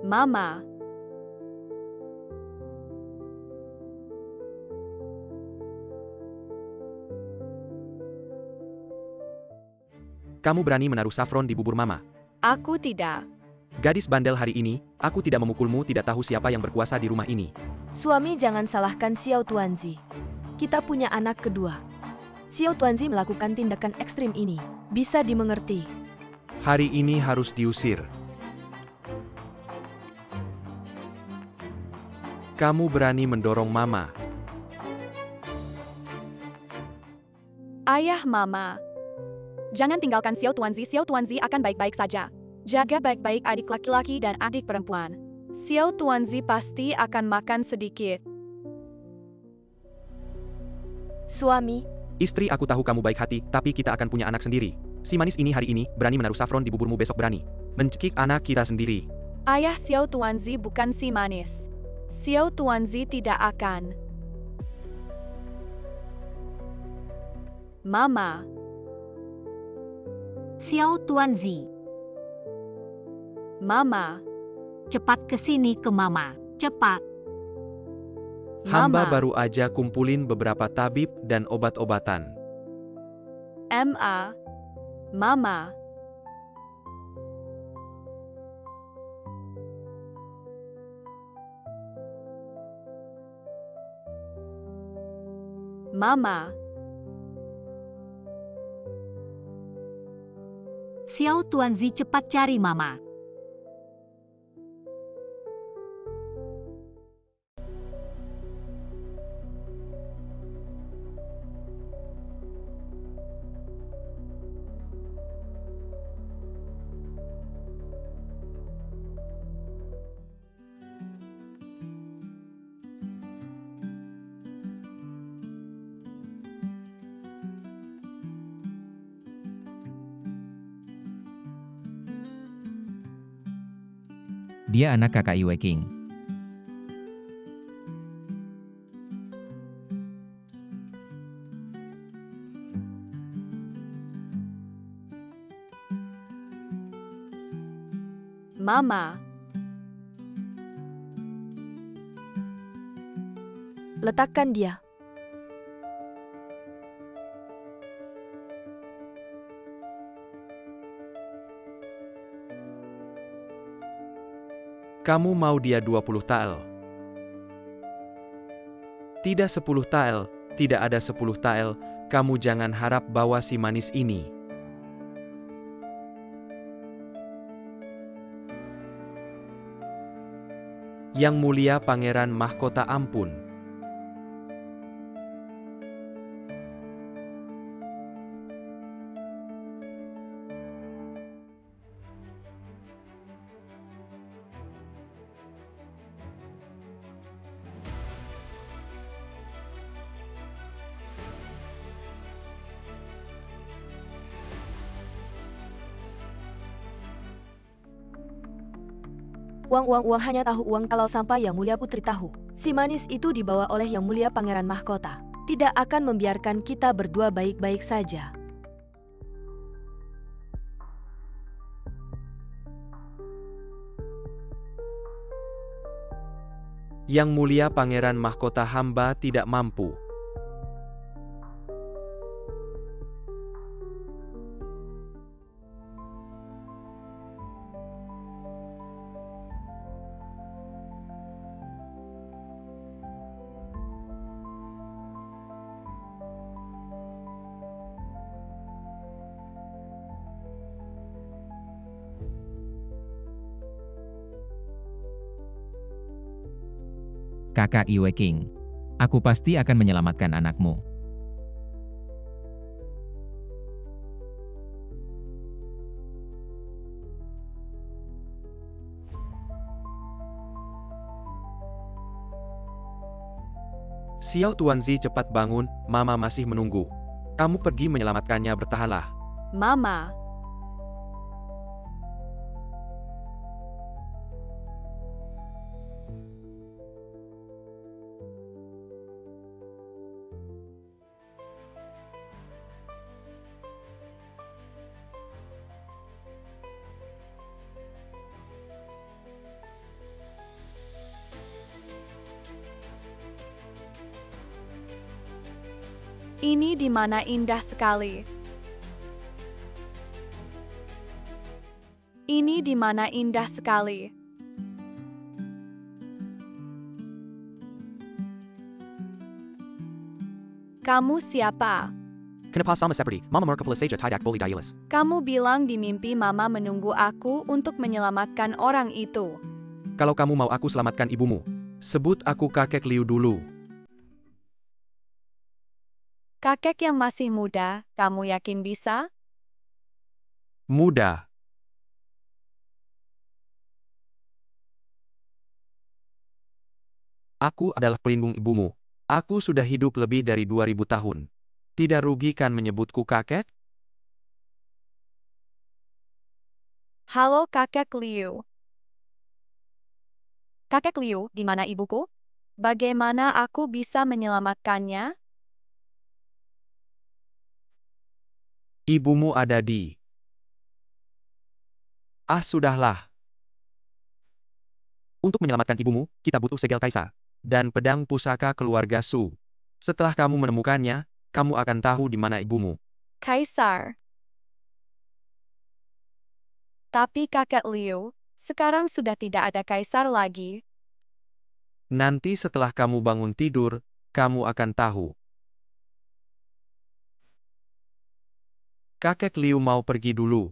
Mama. Kamu berani menaruh saffron di bubur Mama? Aku tidak. Gadis bandel hari ini, aku tidak memukulmu, tidak tahu siapa yang berkuasa di rumah ini. Suami, jangan salahkan Xiao Tuanzi. Kita punya anak kedua. Xiao Tuanzi melakukan tindakan ekstrim ini. Bisa dimengerti. Hari ini harus diusir. Kamu berani mendorong Mama. Ayah Mama. Jangan tinggalkan Xiao Tuanzi. Xiao Tuanzi akan baik-baik saja. Jaga baik-baik adik laki-laki dan adik perempuan. Xiao Tuanzi pasti akan makan sedikit. Suami, Istri, aku tahu kamu baik hati, tapi kita akan punya anak sendiri. Si manis ini hari ini, berani menaruh saffron di buburmu, besok berani mencekik anak kita sendiri. Ayah Xiao Tuanzi bukan si manis. Xiao Tuanzi tidak akan. Mama. Xiao Tuanzi, Mama. cepat ke sini ke Mama, cepat. Hamba Mama. baru aja kumpulin beberapa tabib dan obat-obatan. Ma. Mama. Mama. Xiao Tuanzi, cepat cari Mama. Dia anak kakak Yue King. Mama. letakkan dia. Kamu mau dia 20 tael? Tidak 10 tael, tidak ada 10 tael, kamu jangan harap bawa si manis ini. Yang mulia Pangeran Mahkota, ampun. Uang hanya tahu uang kalau sampai Yang Mulia Putri tahu. Si manis itu dibawa oleh Yang Mulia Pangeran Mahkota. Tidak akan membiarkan kita berdua baik-baik saja. Yang mulia Pangeran Mahkota, hamba tidak mampu. Kakak Yue King, aku pasti akan menyelamatkan anakmu. Xiao Tuanzi, cepat bangun, Mama masih menunggu. Kamu pergi menyelamatkannya, bertahanlah. Mama. Ini di mana indah sekali. Ini di mana indah sekali. Kamu siapa? Kenapa sama seperti Mama Merkapala saja tidak boleh dialis? Kamu bilang di mimpi Mama menunggu aku untuk menyelamatkan orang itu. Kalau kamu mau aku selamatkan ibumu, sebut aku kakek Liu dulu. Kakek yang masih muda, kamu yakin bisa? Muda. Aku adalah pelindung ibumu. Aku sudah hidup lebih dari 2000 tahun. Tidak rugi kan menyebutku kakek? Halo Kakek Liu. Kakek Liu, di mana ibuku? Bagaimana aku bisa menyelamatkannya? Ibumu ada di... sudahlah. Untuk menyelamatkan ibumu, kita butuh segel kaisar. Dan pedang pusaka keluarga Su. Setelah kamu menemukannya, kamu akan tahu di mana ibumu. Kaisar. Tapi Kakek Liu, sekarang sudah tidak ada kaisar lagi. Nanti setelah kamu bangun tidur, kamu akan tahu. Kakek Liu mau pergi dulu.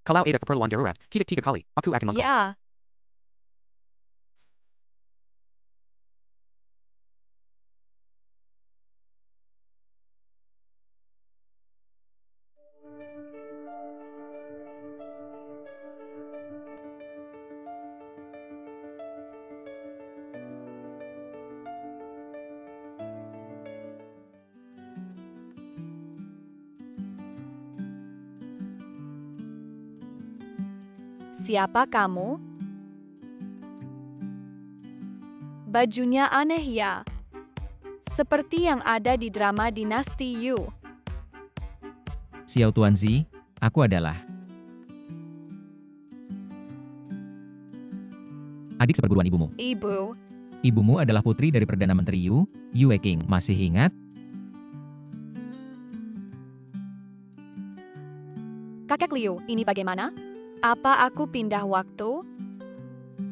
Kalau ada keperluan darurat, kita 3 kali, aku akan mengkau. Ya, siapa kamu? Bajunya aneh ya. Seperti yang ada di drama Dinasti Yu. Xiao Tuanzi, aku adalah adik seperguruan ibumu. Ibu, Ibumu adalah putri dari Perdana Menteri Yu, Yue King. Masih ingat? Kakek Liu, ini bagaimana? Apa aku pindah waktu?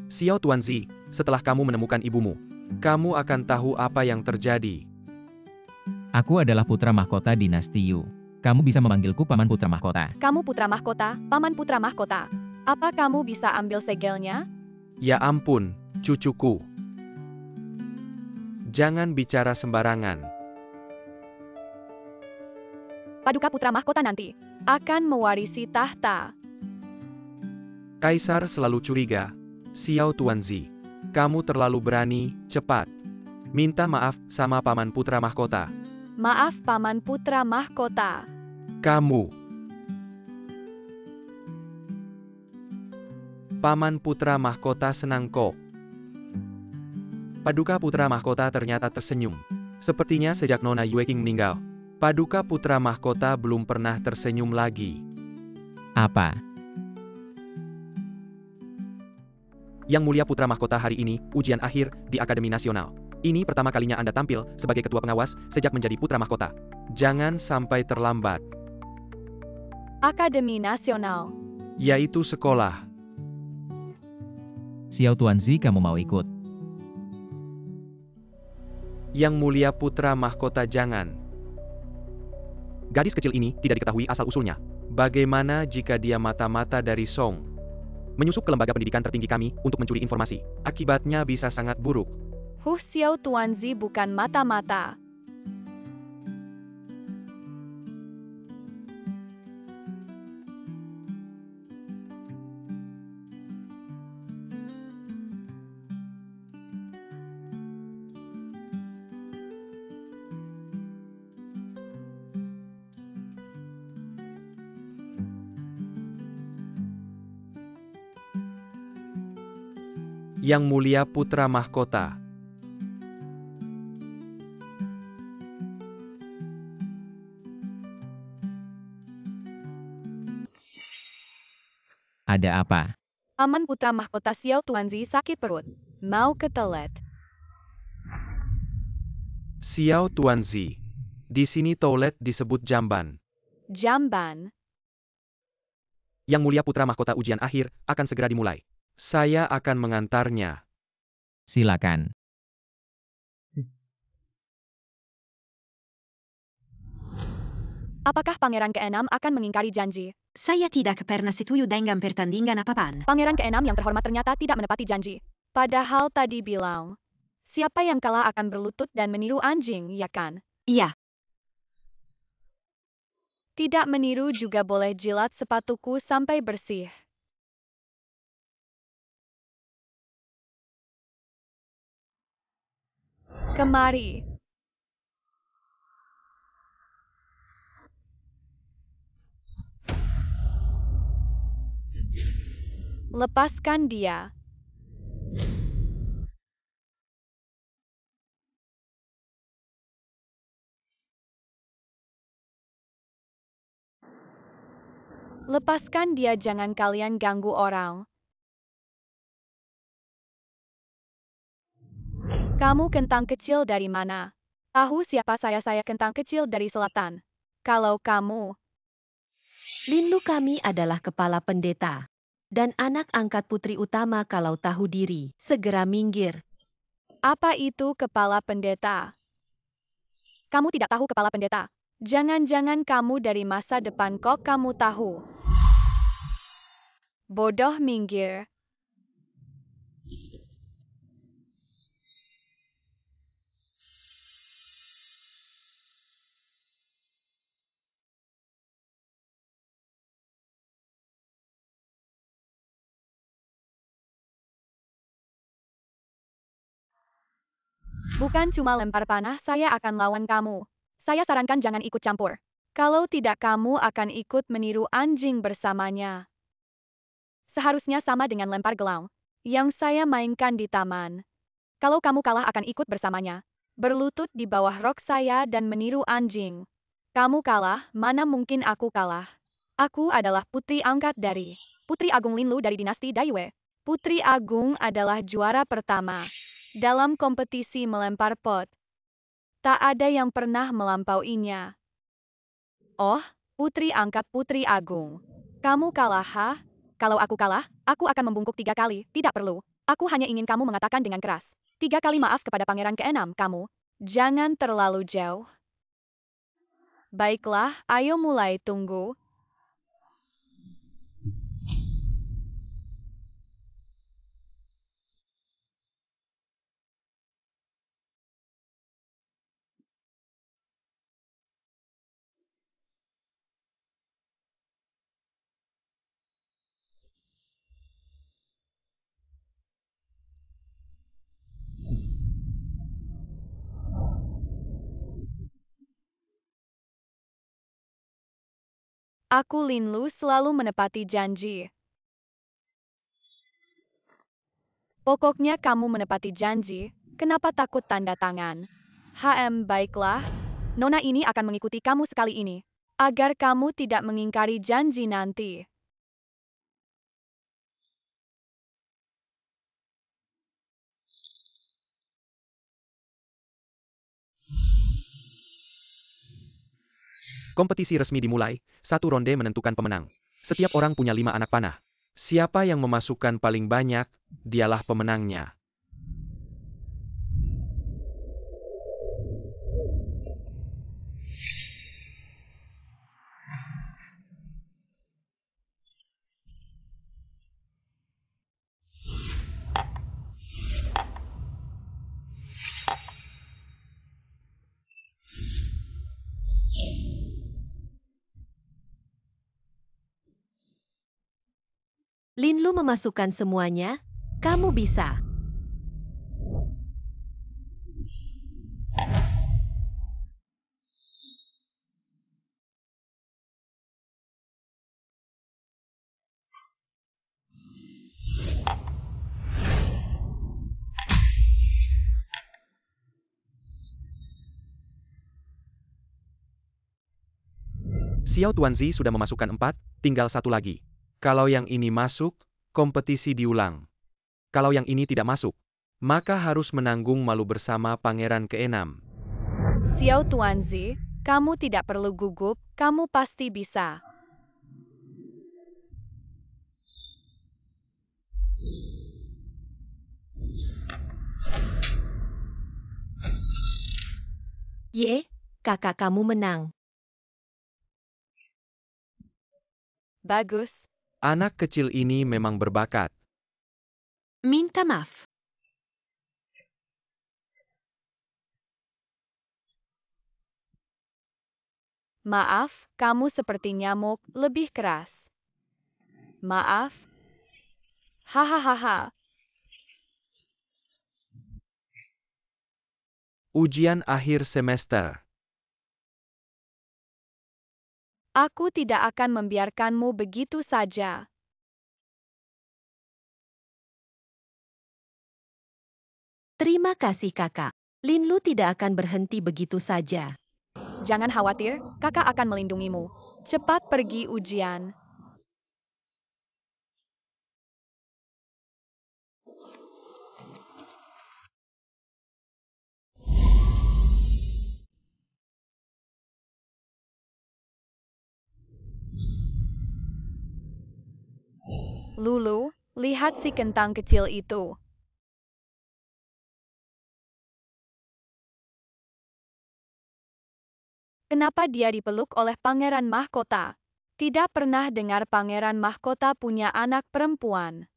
Xiao Tuanzi, setelah kamu menemukan ibumu, kamu akan tahu apa yang terjadi. Aku adalah putra mahkota dinasti Yu. Kamu bisa memanggilku Paman Putra Mahkota. Kamu putra mahkota, paman putra mahkota. Apa kamu bisa ambil segelnya? Ya ampun, cucuku. Jangan bicara sembarangan. Paduka putra mahkota nanti akan mewarisi tahta. Kaisar selalu curiga. Xiao Tuanzi, kamu terlalu berani, cepat. Minta maaf sama Paman Putra Mahkota. Maaf paman putra mahkota. Kamu. Paman Putra Mahkota senang kok. Paduka Putra Mahkota ternyata tersenyum. Sepertinya sejak Nona Yue King meninggal, Paduka Putra Mahkota belum pernah tersenyum lagi. Apa? Yang Mulia Putra Mahkota hari ini, ujian akhir di Akademi Nasional. Ini pertama kalinya Anda tampil sebagai ketua pengawas sejak menjadi Putra Mahkota. Jangan sampai terlambat. Akademi Nasional. Yaitu sekolah. Xiao Tuanzi, kamu mau ikut? Yang Mulia Putra Mahkota jangan. Gadis kecil ini tidak diketahui asal-usulnya. Bagaimana jika dia mata-mata dari Song? Menyusup ke lembaga pendidikan tertinggi kami untuk mencuri informasi. Akibatnya bisa sangat buruk. Xiao Tuanzi bukan mata-mata. Yang Mulia Putra Mahkota. Ada apa? Paman putra mahkota Xiao Tuanzi sakit perut. Mau ke toilet. Xiao Tuanzi. Di sini toilet disebut jamban. Jamban. Yang Mulia Putra Mahkota ujian akhir akan segera dimulai. Saya akan mengantarnya. Silakan. Apakah Pangeran ke-6 akan mengingkari janji? Saya tidak pernah setuju dengan pertandingan apapun. Pangeran ke-6 yang terhormat ternyata tidak menepati janji. Padahal tadi bilang, siapa yang kalah akan berlutut dan meniru anjing, ya kan? Iya, Tidak meniru juga boleh jilat sepatuku sampai bersih. Kemari. Lepaskan dia. Lepaskan dia, jangan kalian ganggu orang. Kamu kentang kecil dari mana? Tahu siapa saya kentang kecil dari selatan. Kalau kamu, Linlu kami adalah kepala pendeta. Dan anak angkat putri utama kalau tahu diri, segera minggir. apa itu kepala pendeta? Kamu tidak tahu kepala pendeta? Jangan-jangan kamu dari masa depan kok kamu tahu. Bodoh, minggir. Bukan cuma lempar panah, saya akan lawan kamu. Saya sarankan jangan ikut campur. Kalau tidak kamu akan ikut meniru anjing bersamanya. Seharusnya sama dengan lempar gelang yang saya mainkan di taman. Kalau kamu kalah akan ikut bersamanya. Berlutut di bawah rok saya dan meniru anjing. Kamu kalah, mana mungkin aku kalah. Aku adalah putri angkat dari Putri Agung Linlu dari dinasti Daiwe. Putri Agung adalah juara pertama dalam kompetisi melempar pot. Tak ada yang pernah melampauinya. Oh, Putri angkat Putri Agung. Kamu kalah, ha? Kalau aku kalah, aku akan membungkuk 3 kali. Tidak perlu. Aku hanya ingin kamu mengatakan dengan keras. 3 kali maaf kepada Pangeran ke-6 kamu. Jangan terlalu jauh. Baiklah, ayo mulai, tunggu. Aku Linlu selalu menepati janji. Pokoknya kamu menepati janji, kenapa takut tanda tangan? Baiklah. Nona ini akan mengikuti kamu sekali ini. Agar kamu tidak mengingkari janji nanti. Kompetisi resmi dimulai, 1 ronde menentukan pemenang. Setiap orang punya 5 anak panah. Siapa yang memasukkan paling banyak, dialah pemenangnya. Linlu memasukkan semuanya, kamu bisa. Xiao Tuanzi sudah memasukkan 4, tinggal 1 lagi. Kalau yang ini masuk, kompetisi diulang. Kalau yang ini tidak masuk, maka harus menanggung malu bersama Pangeran ke-6. Xiao Tuanzi, Kamu tidak perlu gugup, kamu pasti bisa. Ye, kakak kamu menang. Bagus. Anak kecil ini memang berbakat. Minta maaf. Maaf, kamu seperti nyamuk, lebih keras. Maaf. Hahaha. Ujian akhir semester. Aku tidak akan membiarkanmu begitu saja. Terima kasih kakak. Linlu tidak akan berhenti begitu saja. Jangan khawatir, kakak akan melindungimu. Cepat pergi ujian. Lulu, lihat si kentang kecil itu. Kenapa dia dipeluk oleh pangeran mahkota? Tidak pernah dengar pangeran mahkota punya anak perempuan.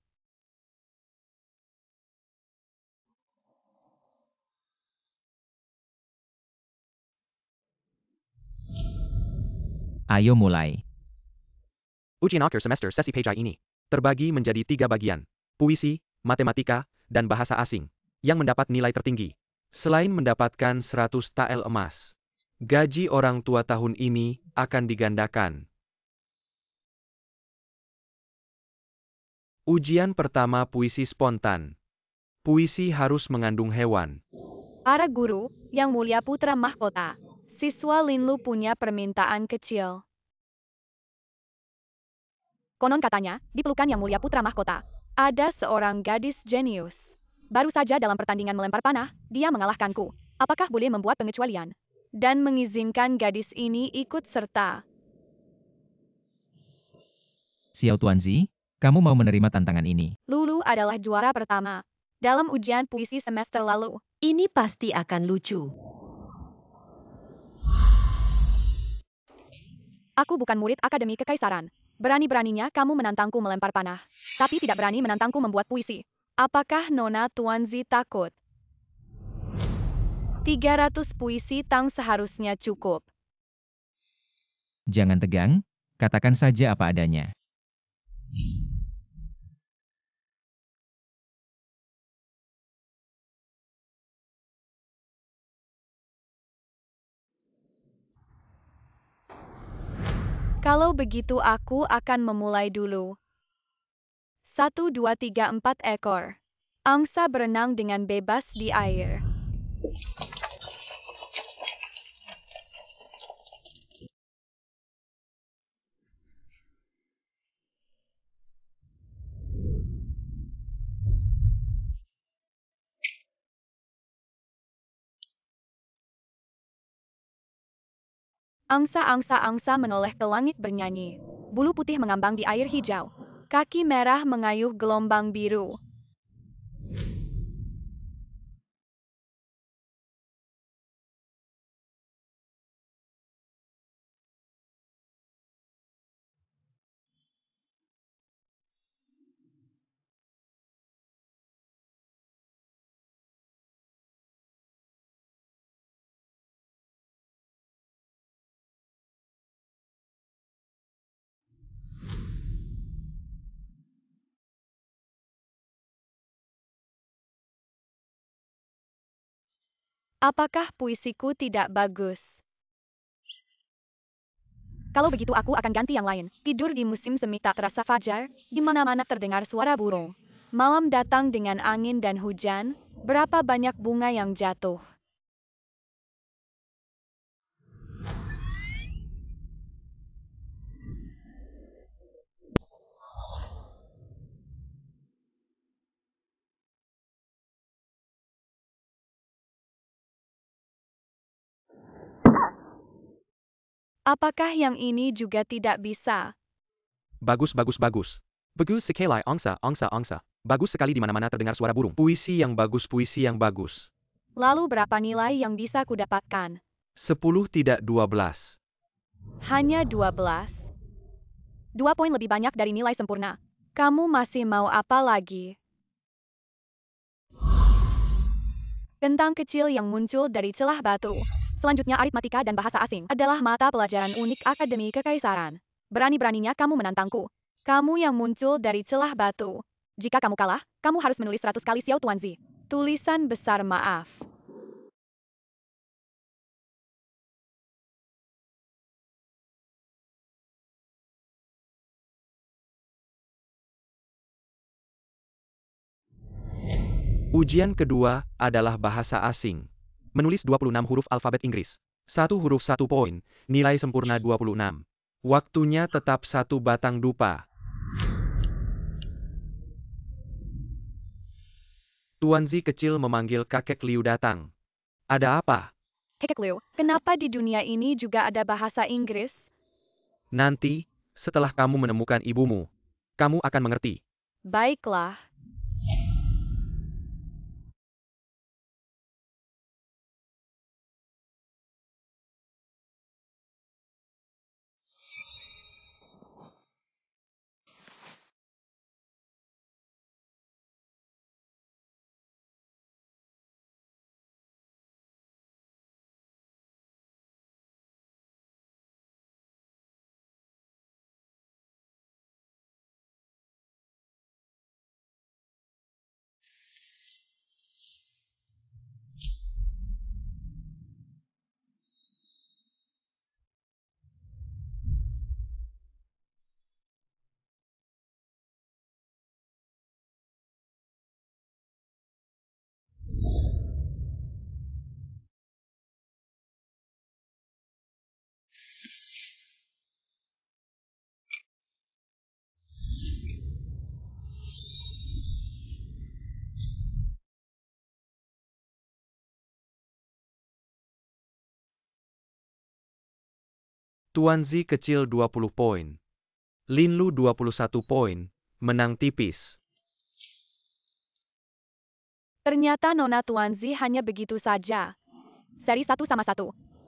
Ayo mulai. Ujian akhir semester sesi PJ ini terbagi menjadi 3 bagian. Puisi, matematika, dan bahasa asing yang mendapat nilai tertinggi. Selain mendapatkan 100 tael emas, gaji orang tua tahun ini akan digandakan. Ujian pertama puisi spontan. Puisi harus mengandung hewan. Para guru, yang mulia putra mahkota, siswa Linlu punya permintaan kecil. Konon katanya, di pelukan yang mulia putra mahkota, ada seorang gadis jenius. Baru saja dalam pertandingan melempar panah, dia mengalahkanku. Apakah boleh membuat pengecualian? Dan mengizinkan gadis ini ikut serta. Xiao Tuanzi, kamu mau menerima tantangan ini? Lulu adalah juara pertama. Dalam ujian puisi semester lalu. Ini pasti akan lucu. Aku bukan murid Akademi Kekaisaran. Berani-beraninya kamu menantangku melempar panah. Tapi tidak berani menantangku membuat puisi. Apakah Nona Tuanzi takut? 300 puisi tang seharusnya cukup. Jangan tegang, katakan saja apa adanya. Kalau begitu aku akan memulai dulu. 1, 2, 3, 4 ekor. Angsa berenang dengan bebas di air. Angsa-angsa menoleh ke langit bernyanyi. Bulu putih mengambang di air hijau. Kaki merah mengayuh gelombang biru. Apakah puisiku tidak bagus? Kalau begitu aku akan ganti yang lain. Tidur di musim semi tak terasa fajar, di mana-mana terdengar suara burung. Malam datang dengan angin dan hujan, berapa banyak bunga yang jatuh. Apakah yang ini juga tidak bisa? Bagus, bagus, bagus. Bagus sekali, angsa, angsa, angsa. Bagus sekali di mana-mana terdengar suara burung. Puisi yang bagus, puisi yang bagus. Lalu berapa nilai yang bisa kudapatkan? 10 tidak 12. Hanya 12. 2 poin lebih banyak dari nilai sempurna. Kamu masih mau apa lagi? Kentang kecil yang muncul dari celah batu. Selanjutnya aritmatika dan bahasa asing adalah mata pelajaran unik Akademi Kekaisaran. Berani-beraninya kamu menantangku. Kamu yang muncul dari celah batu. Jika kamu kalah, kamu harus menulis 100 kali Xiao Tuanzi. Tulisan besar maaf. Ujian kedua adalah bahasa asing. Menulis 26 huruf alfabet Inggris. 1 huruf 1 poin, nilai sempurna 26. Waktunya tetap 1 batang dupa. Tuanzi kecil memanggil kakek Liu datang. Ada apa? Kakek Liu, kenapa di dunia ini juga ada bahasa Inggris? Nanti, setelah kamu menemukan ibumu, kamu akan mengerti. Baiklah. Tuanzi kecil 20 poin. Linlu 21 poin, menang tipis. Ternyata Nona Tuanzi hanya begitu saja. Seri 1-1.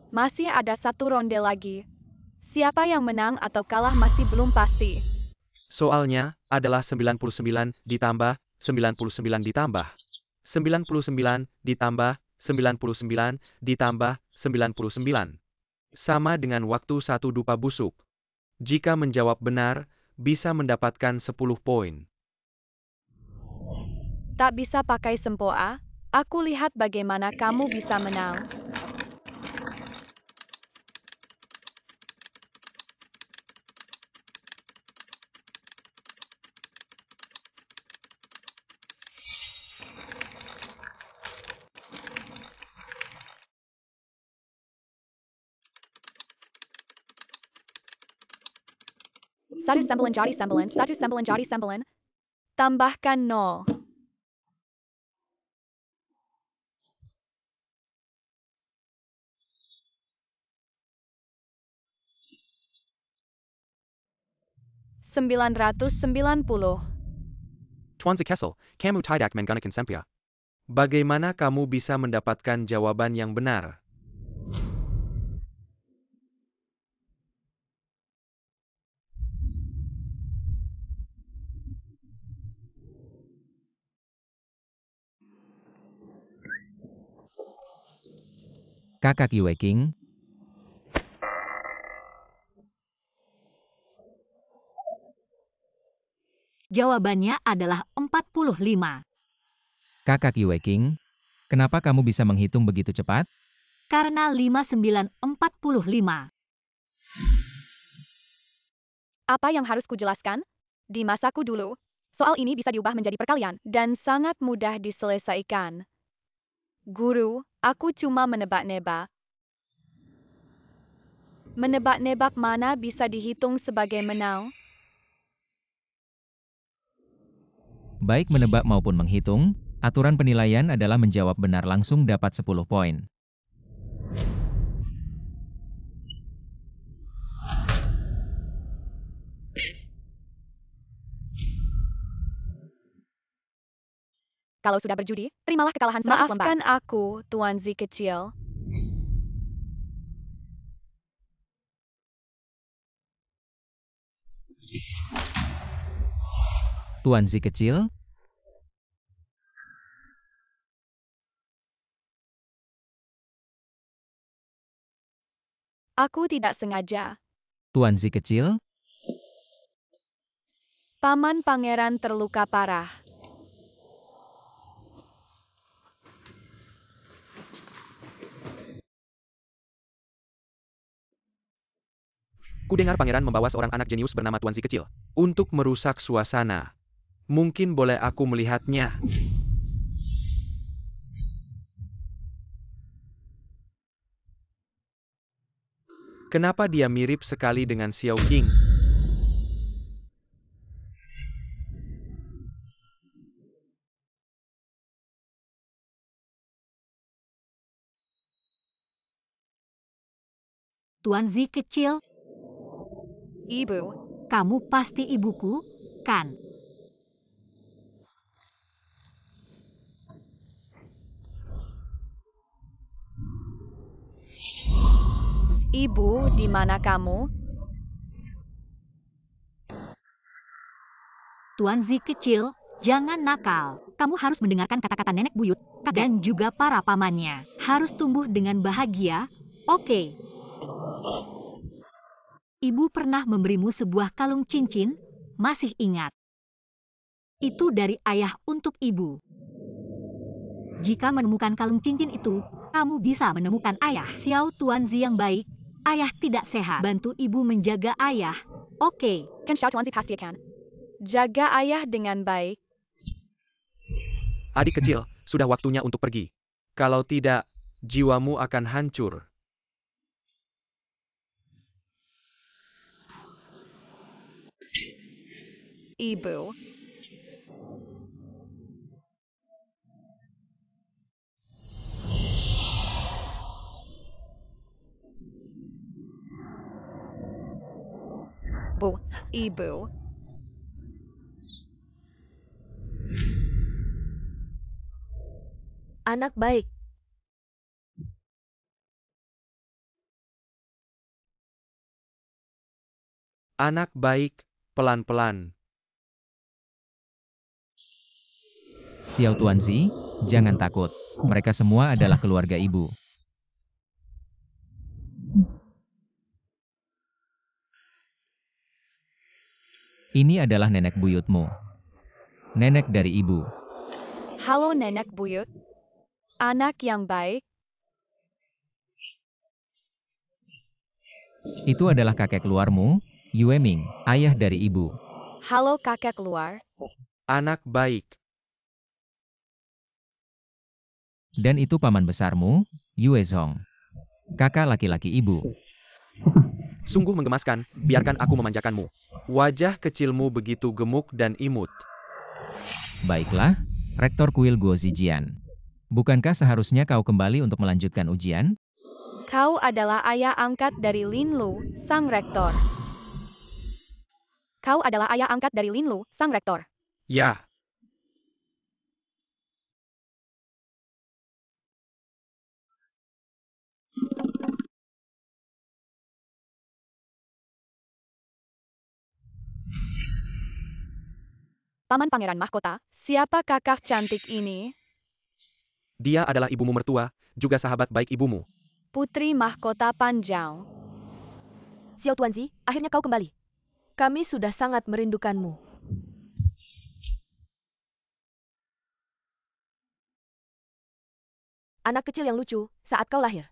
Masih ada 1 ronde lagi. Siapa yang menang atau kalah masih belum pasti. Soalnya adalah 99 ditambah 99 ditambah 99 ditambah 99 ditambah 99. Sama dengan waktu 1 dupa busuk. Jika menjawab benar, bisa mendapatkan 10 poin. Tak bisa pakai sempoa? Aku lihat bagaimana kamu bisa menang. Satu sembilan jadi 9, 1 sembilan jadi 9. Tambahkan 0. $990. Tuanzi Kessel, kamu tidak menggunakan sempia. Bagaimana kamu bisa mendapatkan jawaban yang benar? Kakak Yue King, Jawabannya adalah 45. Kakak Yue King, kenapa kamu bisa menghitung begitu cepat? Karena 5945. Apa yang harus kujelaskan? Di masaku dulu, soal ini bisa diubah menjadi perkalian dan sangat mudah diselesaikan. Guru, aku cuma menebak-nebak. Menebak-nebak mana bisa dihitung sebagai menang? Baik menebak maupun menghitung, aturan penilaian adalah menjawab benar langsung dapat 10 poin. Kalau sudah berjudi, terimalah kekalahan 100 lembar. Maafkan aku, Tuan Z kecil. Tuan Z kecil, Aku tidak sengaja. Tuan Z kecil, Paman pangeran terluka parah. Kudengar pangeran membawa seorang anak jenius bernama Tuan Z kecil untuk merusak suasana. Mungkin boleh aku melihatnya. Kenapa dia mirip sekali dengan Xiao King? Tuan Z kecil, Ibu, kamu pasti ibuku, kan? Ibu, di mana kamu? Tuan Z kecil, jangan nakal. Kamu harus mendengarkan kata-kata nenek buyut, kakek, dan juga para pamannya. Harus tumbuh dengan bahagia, oke? Ibu pernah memberimu sebuah kalung cincin, masih ingat? Itu dari ayah untuk ibu. Jika menemukan kalung cincin itu, kamu bisa menemukan ayah. Xiao Tuan Z yang baik, ayah tidak sehat. Bantu ibu menjaga ayah, oke? Kan Xiao Tuan Z pasti akan jaga ayah dengan baik. Adik kecil, sudah waktunya untuk pergi. Kalau tidak, jiwamu akan hancur. Ibu, Ibu. Anak baik. Anak baik, pelan-pelan. Xiao Tuan Z, jangan takut. Mereka semua adalah keluarga ibu. Ini adalah nenek buyutmu. Nenek dari ibu. Halo nenek buyut. Anak yang baik. Itu adalah kakek keluarmu, Yue Ming, ayah dari ibu. Halo kakek keluar. Anak baik. Dan itu paman besarmu, Yue Zhong. Kakak laki-laki ibu. Sungguh menggemaskan, biarkan aku memanjakanmu. Wajah kecilmu begitu gemuk dan imut. Baiklah, Rektor Kuil Guo Zijian. Bukankah seharusnya kau kembali untuk melanjutkan ujian? Kau adalah ayah angkat dari Lin Lu, sang rektor. Kau adalah ayah angkat dari Lin Lu, sang rektor. Ya, Paman pangeran mahkota, siapa kakak cantik ini? dia adalah ibumu mertua, juga sahabat baik ibumu. Putri mahkota Panjang. Xiao Tuan Z, akhirnya kau kembali. Kami sudah sangat merindukanmu. Anak kecil yang lucu, saat kau lahir.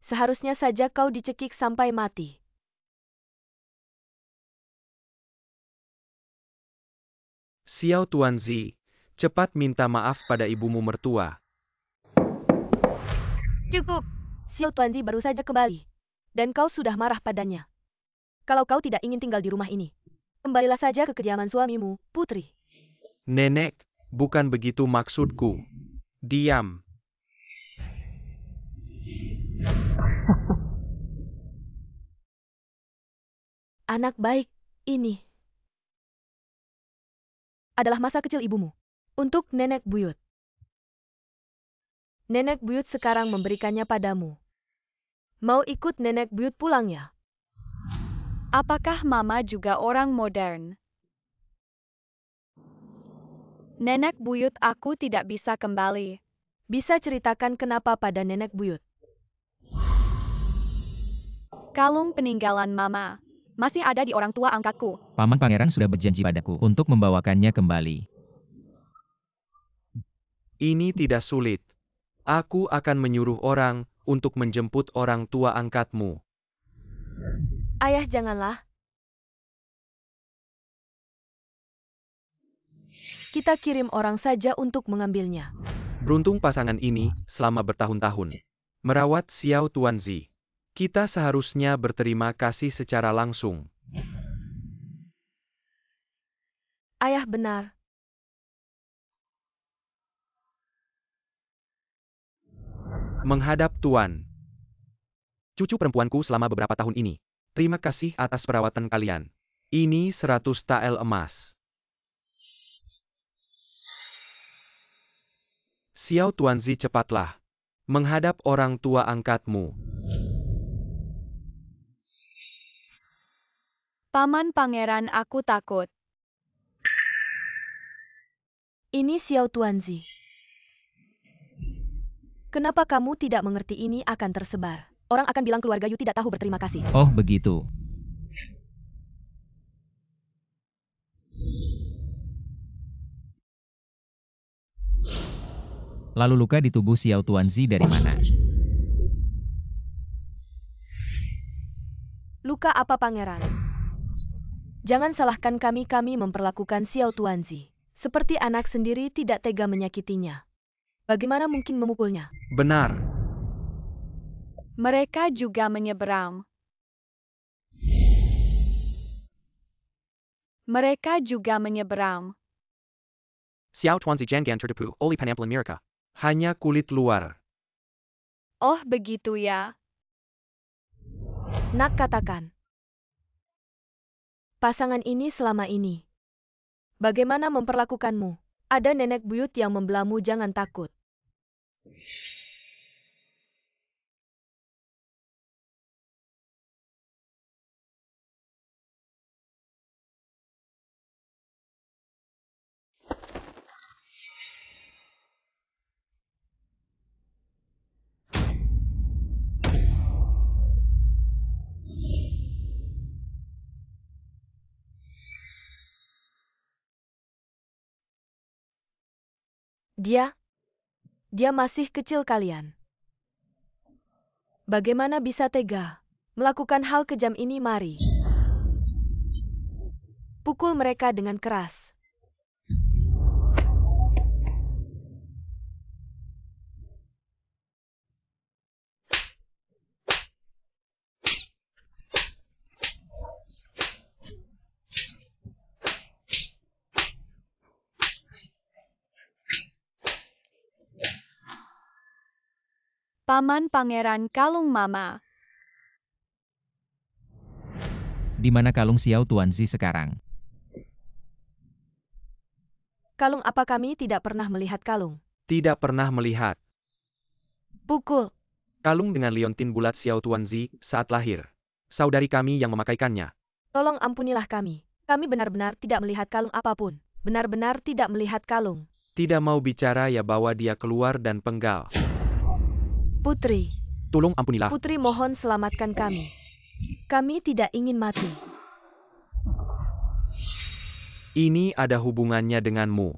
Seharusnya saja kau dicekik sampai mati. Xiao Tuan Z, cepat minta maaf pada ibumu mertua. Cukup! Xiao Tuan Z baru saja kembali. Dan kau sudah marah padanya. Kalau kau tidak ingin tinggal di rumah ini, kembalilah saja ke kediaman suamimu, Putri. Nenek, bukan begitu maksudku. Diam. Anak baik, ini adalah masa kecil ibumu. Untuk nenek buyut. Nenek buyut sekarang memberikannya padamu. Mau ikut nenek buyut pulang ya? Apakah Mama juga orang modern? Nenek buyut, aku tidak bisa kembali. Bisa ceritakan kenapa pada nenek buyut? Kalung peninggalan Mama masih ada di orang tua angkatku. Paman pangeran sudah berjanji padaku untuk membawakannya kembali. Ini tidak sulit. Aku akan menyuruh orang untuk menjemput orang tua angkatmu. Ayah, janganlah. Kita kirim orang saja untuk mengambilnya. Beruntung pasangan ini selama bertahun-tahun merawat Xiao Tuanzi. Kita seharusnya berterima kasih secara langsung. Ayah benar. Menghadap Tuan. Cucu perempuanku selama beberapa tahun ini. Terima kasih atas perawatan kalian. Ini 100 tael emas. Xiao Tuanzi, cepatlah. Menghadap orang tua angkatmu. Paman pangeran, aku takut. Ini Xiao Tuanzi. Kenapa kamu tidak mengerti ini akan tersebar? Orang akan bilang keluarga Yu tidak tahu berterima kasih. Oh begitu. Lalu luka di tubuh Xiao Tuanzi dari mana? Luka apa pangeran? Jangan salahkan kami memperlakukan Xiao Tuanzi seperti anak sendiri, tidak tega menyakitinya. Bagaimana mungkin memukulnya? Benar. Mereka juga menyeberang. Mereka juga menyeberang. Xiao Tuanzi jangan tertipu oleh penampilan mereka. Hanya kulit luar. Oh begitu ya. Nak, katakan. Pasangan ini selama ini bagaimana memperlakukanmu? Ada nenek buyut yang membelamu, jangan takut. Dia masih kecil kalian. Bagaimana bisa tega melakukan hal kejam ini? Mari pukul mereka dengan keras. Paman pangeran, kalung Mama. Di mana kalung Xiao Tuanzi sekarang? Kalung apa? Kami tidak pernah melihat kalung. Tidak pernah melihat. Pukul. Kalung dengan liontin bulat Xiao Tuanzi saat lahir. Saudari kami yang memakaikannya. Tolong ampunilah kami. Kami benar-benar tidak melihat kalung apapun. Benar-benar tidak melihat kalung. Tidak mau bicara ya, bawa dia keluar dan penggal. Putri. Tolong ampunilah. Putri, mohon selamatkan kami. Kami tidak ingin mati. Ini ada hubungannya denganmu.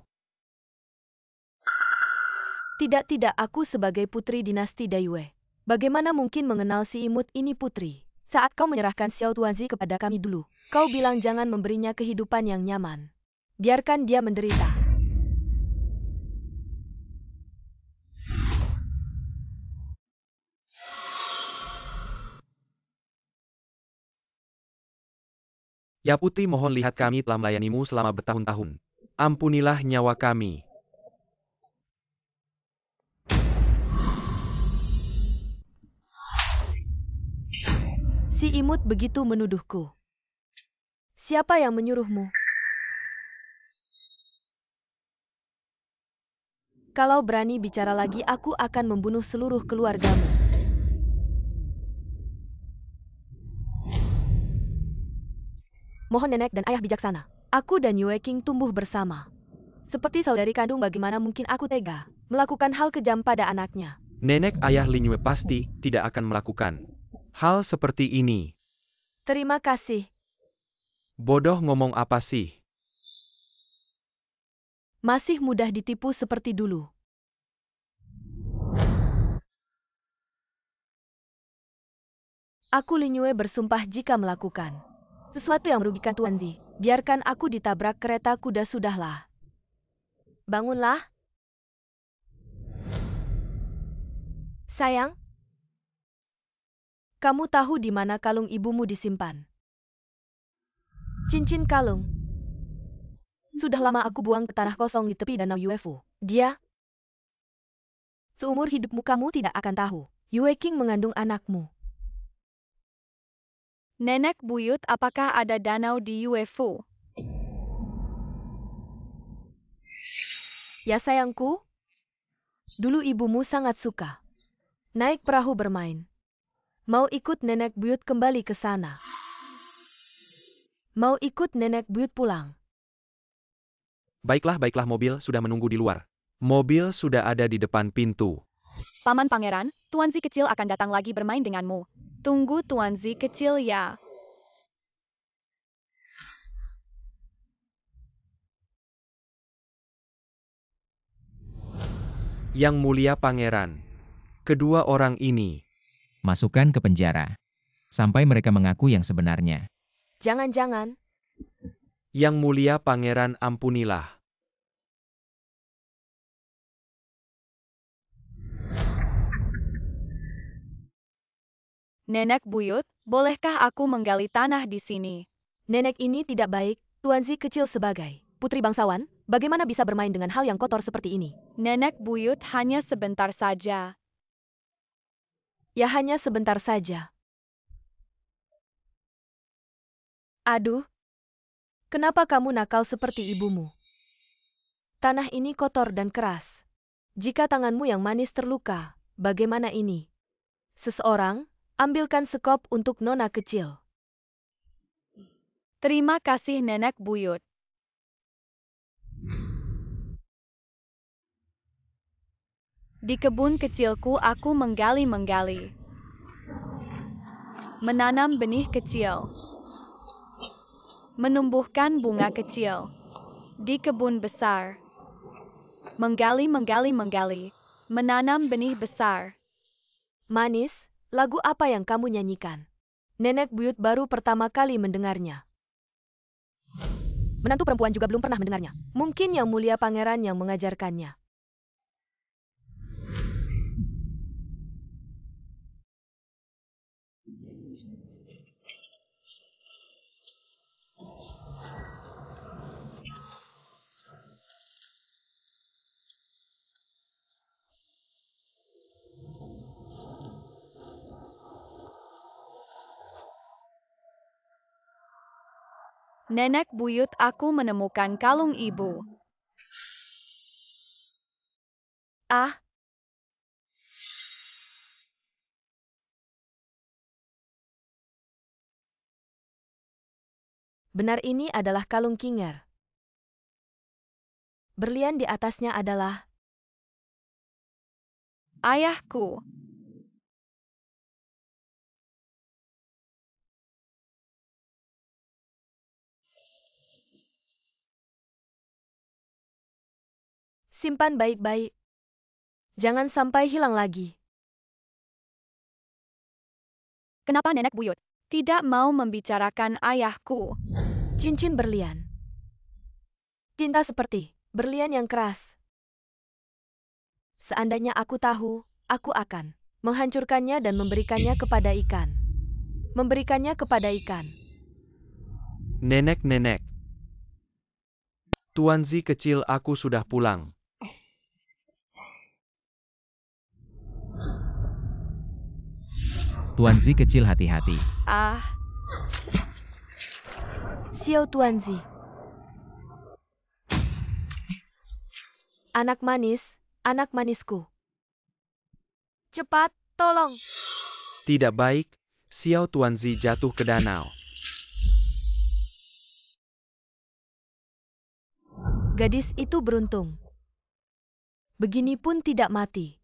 Tidak, aku sebagai putri dinasti Daiyue. Bagaimana mungkin mengenal si imut ini, Putri? Saat kau menyerahkan Xiao Tuanzi kepada kami dulu, kau bilang jangan memberinya kehidupan yang nyaman. Biarkan dia menderita. Ya Putri, mohon lihat, kami telah melayanimu selama bertahun-tahun. Ampunilah nyawa kami. Si imut begitu menuduhku. Siapa yang menyuruhmu? Kalau berani bicara lagi, aku akan membunuh seluruh keluargamu. Mohon nenek dan ayah bijaksana. Aku dan Yue Qing tumbuh bersama. Seperti saudari kandung, bagaimana mungkin aku tega melakukan hal kejam pada anaknya? Nenek ayah Lin Yue pasti tidak akan melakukan hal seperti ini. Terima kasih. Bodoh ngomong apa sih? Masih mudah ditipu seperti dulu. Aku Lin Yue bersumpah jika melakukan sesuatu yang merugikan Tuan Zi, biarkan aku ditabrak kereta kuda sudahlah. Bangunlah. Sayang, kamu tahu di mana kalung ibumu disimpan? Cincin kalung. Sudah lama aku buang ke tanah kosong di tepi danau Yuefu. Dia, seumur hidupmu kamu tidak akan tahu. Yue Qing mengandung anakmu. Nenek buyut, apakah ada danau di Yuefu? Ya sayangku, dulu ibumu sangat suka naik perahu bermain. Mau ikut nenek buyut kembali ke sana? Mau ikut nenek buyut pulang? Baiklah, baiklah, mobil sudah menunggu di luar. Mobil sudah ada di depan pintu. Paman Pangeran, Tuan Zi kecil akan datang lagi bermain denganmu. Tunggu Tuan Zi kecil ya. Yang mulia Pangeran, kedua orang ini Masukkan ke penjara. Sampai mereka mengaku yang sebenarnya. Jangan-jangan. Yang mulia Pangeran, ampunilah. Nenek buyut, bolehkah aku menggali tanah di sini? Nenek ini tidak baik. Tuan Zi kecil sebagai putri bangsawan, bagaimana bisa bermain dengan hal yang kotor seperti ini? Nenek buyut, hanya sebentar saja. Ya hanya sebentar saja. Aduh, kenapa kamu nakal seperti ibumu? Tanah ini kotor dan keras. Jika tanganmu yang manis terluka, bagaimana ini? Seseorang, ambilkan sekop untuk nona kecil. Terima kasih nenek buyut. Di kebun kecilku aku menggali-menggali. Menanam benih kecil. Menumbuhkan bunga kecil. Di kebun besar. Menggali. Menanam benih besar. Manis, lagu apa yang kamu nyanyikan? Nenek buyut baru pertama kali mendengarnya. Menantu perempuan juga belum pernah mendengarnya. Mungkin yang mulia pangeran yang mengajarkannya. Nenek buyut, aku menemukan kalung ibu. Ah, benar, ini adalah kalung Kinger. Berlian di atasnya adalah ayahku. simpan baik-baik. Jangan sampai hilang lagi. Kenapa nenek buyut tidak mau membicarakan ayahku? Cincin berlian. Cinta seperti berlian yang keras. Seandainya aku tahu, aku akan menghancurkannya dan memberikannya kepada ikan. Memberikannya kepada ikan. Nenek. Tuan Zi kecil, aku sudah pulang. Tuan Zi kecil, hati-hati. Ah, Xiao Tuan Zi. Anak manis, anak manisku. Cepat, tolong. Tidak baik, Xiao Tuanzi jatuh ke danau. Gadis itu beruntung. Begini pun tidak mati.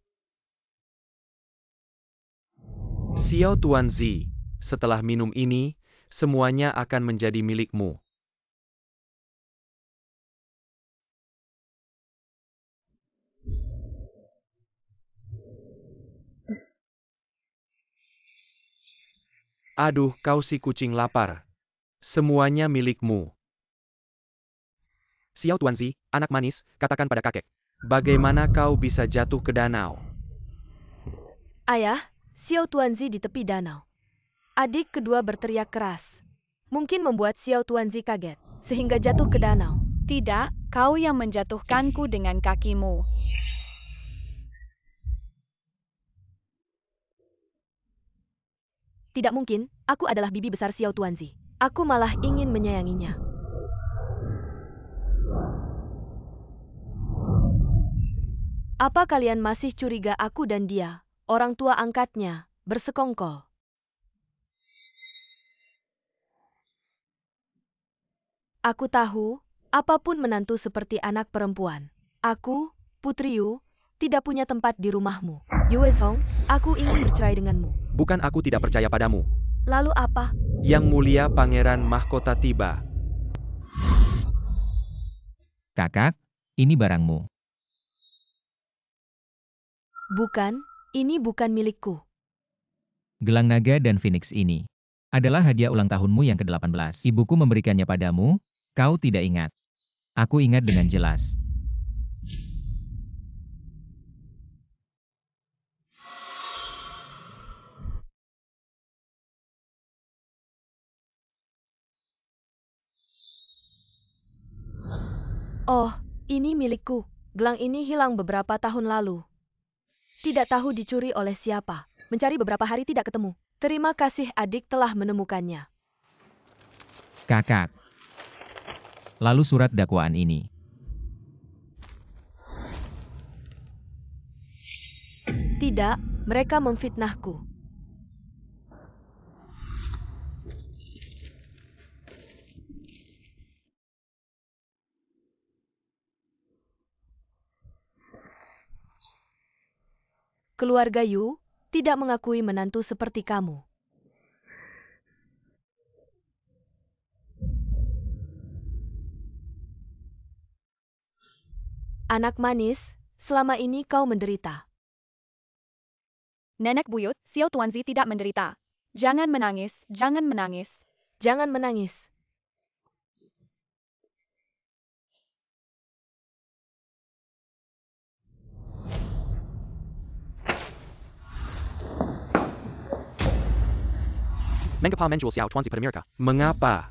Xiao Tuanzi, setelah minum ini, semuanya akan menjadi milikmu. Aduh, kau si kucing lapar. Semuanya milikmu. Xiao Tuanzi, anak manis, katakan pada kakek. Bagaimana kau bisa jatuh ke danau? Ayah, Xiao Tuanzi di tepi danau. Adik kedua berteriak keras. Mungkin membuat Xiao Tuanzi kaget, sehingga jatuh ke danau. Tidak, kau yang menjatuhkanku dengan kakimu. Tidak mungkin, aku adalah bibi besar Xiao Tuanzi. Aku malah ingin menyayanginya. Apa kalian masih curiga aku dan dia, orang tua angkatnya, bersekongkol? Aku tahu, apapun menantu seperti anak perempuan. Aku, Putri Yu, tidak punya tempat di rumahmu. Yue Song, aku ingin bercerai denganmu. Bukan aku tidak percaya padamu. Lalu apa? Yang mulia Pangeran Mahkota tiba. Kakak, ini barangmu. Bukan, ini bukan milikku. Gelang naga dan phoenix ini adalah hadiah ulang tahunmu yang ke-18. Ibuku memberikannya padamu, kau tidak ingat. Aku ingat dengan jelas. Oh, ini milikku. Gelang ini hilang beberapa tahun lalu. Tidak tahu dicuri oleh siapa. Mencari beberapa hari tidak ketemu. Terima kasih adik telah menemukannya. Kakak. Lalu surat dakwaan ini. Tidak, mereka memfitnahku. Keluarga Yu tidak mengakui menantu seperti kamu. Anak manis, selama ini kau menderita. Nenek buyut, Xiao Tuanzi tidak menderita. Jangan menangis, jangan menangis. Jangan menangis. Mengapa menjual Xiao Tuanzi pada mereka? Mengapa?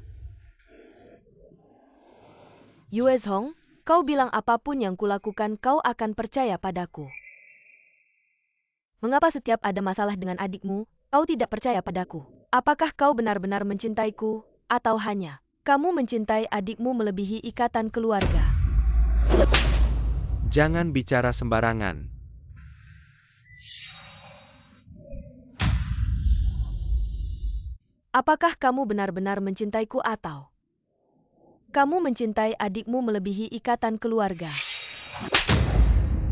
Yue Zhong, kau bilang apapun yang kulakukan kau akan percaya padaku. Mengapa setiap ada masalah dengan adikmu, kau tidak percaya padaku? Apakah kau benar-benar mencintaiku, atau hanya kamu mencintai adikmu melebihi ikatan keluarga? Jangan bicara sembarangan. Apakah kamu benar-benar mencintaiku atau kamu mencintai adikmu melebihi ikatan keluarga?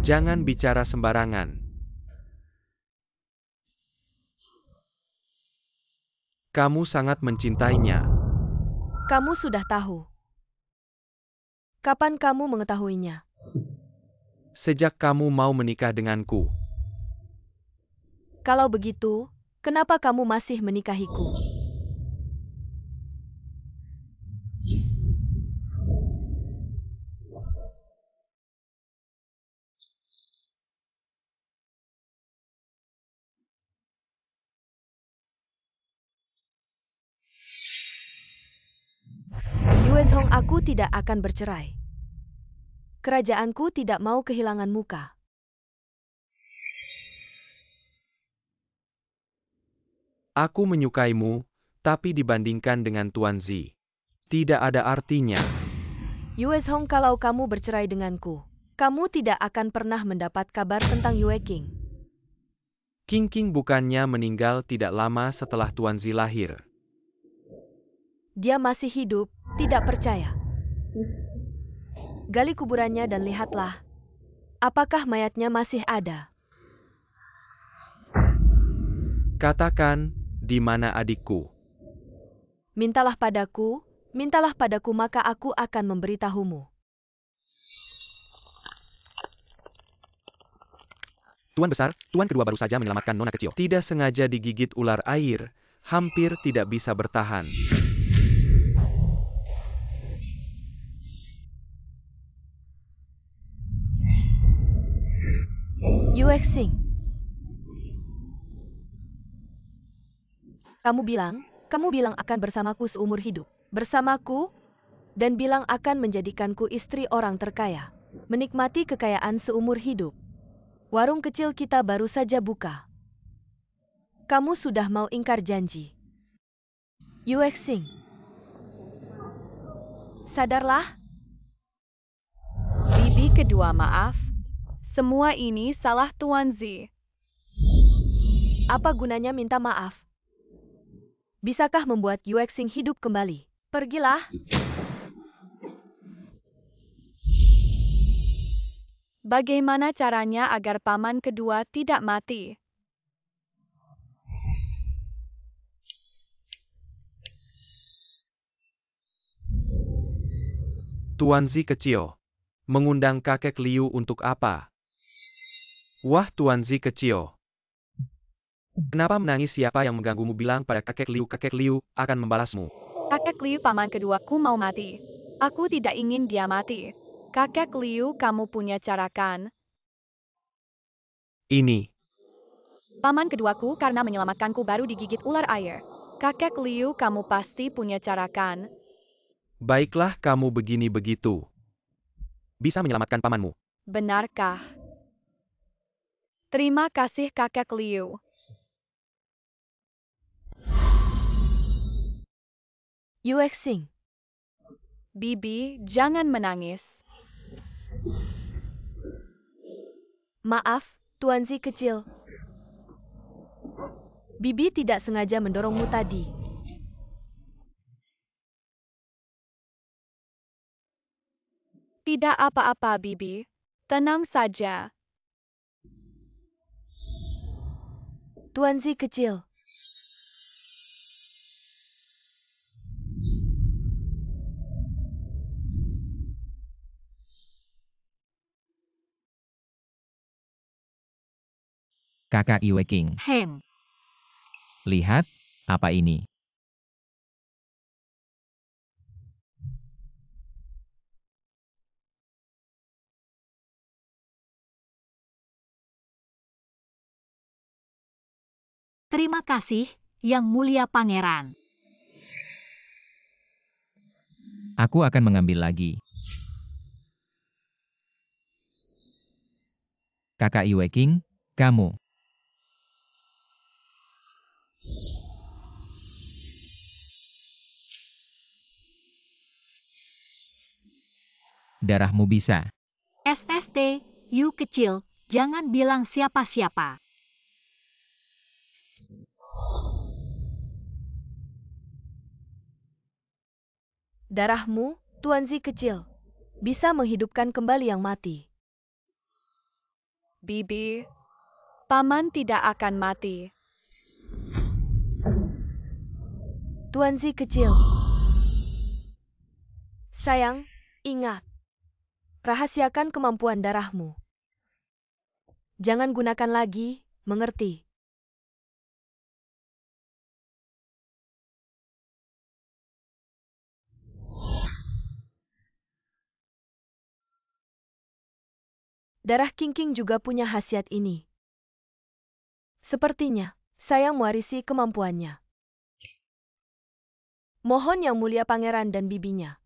Jangan bicara sembarangan. Kamu sangat mencintainya. Kamu sudah tahu. Kapan kamu mengetahuinya? Sejak kamu mau menikah denganku. Kalau begitu, kenapa kamu masih menikahiku? Yue Zhong, aku tidak akan bercerai. Kerajaanku tidak mau kehilangan muka. Aku menyukaimu, tapi dibandingkan dengan Tuan Zi, tidak ada artinya. Yue Zhong, kalau kamu bercerai denganku, Kamu tidak akan pernah mendapat kabar tentang Yue King. King bukannya meninggal tidak lama setelah Tuanzi lahir. Dia masih hidup, tidak percaya. Gali kuburannya dan lihatlah. Apakah mayatnya masih ada? Katakan, di mana adikku? Mintalah padaku maka aku akan memberitahumu. Tuan besar, tuan kedua baru saja menyelamatkan nona kecil. Tidak sengaja digigit ular air, hampir tidak bisa bertahan. Yue Xing. Kamu bilang akan bersamaku seumur hidup. Bersamaku, dan bilang akan menjadikanku istri orang terkaya. Menikmati kekayaan seumur hidup. Warung kecil kita baru saja buka. Kamu sudah mau ingkar janji. Yue Xing. Sadarlah. Bibi kedua, maaf. Semua ini salah Tuanzi. Apa gunanya minta maaf? Bisakah membuat Yue Xing hidup kembali? Pergilah. Bagaimana caranya agar paman kedua tidak mati? Tuanzi kecil. Mengundang kakek Liu untuk apa? Wah Tuanzi kecil. Kenapa menangis? Siapa yang mengganggumu? Bilang pada kakek Liu akan membalasmu. Kakek Liu, paman keduaku mau mati. Aku tidak ingin dia mati. Kakek Liu, kamu punya cara kan? Ini. Paman keduaku karena menyelamatkanku baru digigit ular air. Kakek Liu, kamu pasti punya cara kan? Baiklah kamu begini begitu. Bisa menyelamatkan pamanmu. Benarkah? Terima kasih kakek Liu. Yue Xing. Bibi, jangan menangis. Maaf, Tuanzi kecil. Bibi tidak sengaja mendorongmu tadi. Tidak apa-apa, Bibi. Tenang saja. Tuanzi kecil. Kakak Yue King. Lihat, apa ini? Terima kasih, Yang Mulia Pangeran. Aku akan mengambil lagi. Kakak Yue King, kamu. Darahmu bisa. SST, Yu kecil, jangan bilang siapa-siapa. Darahmu, Tuanzi kecil, bisa menghidupkan kembali yang mati. Bibi, paman tidak akan mati. Tuanzi kecil. Sayang, ingat. Rahasiakan kemampuan darahmu. Jangan gunakan lagi, mengerti? Darah King juga punya khasiat ini. Sepertinya, saya mewarisi kemampuannya. Mohon Yang Mulia Pangeran dan bibinya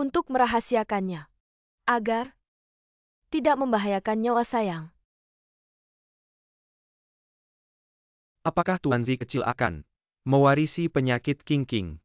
untuk merahasiakannya, agar tidak membahayakan nyawa sayang. Apakah Tuanzi kecil akan mewarisi penyakit King?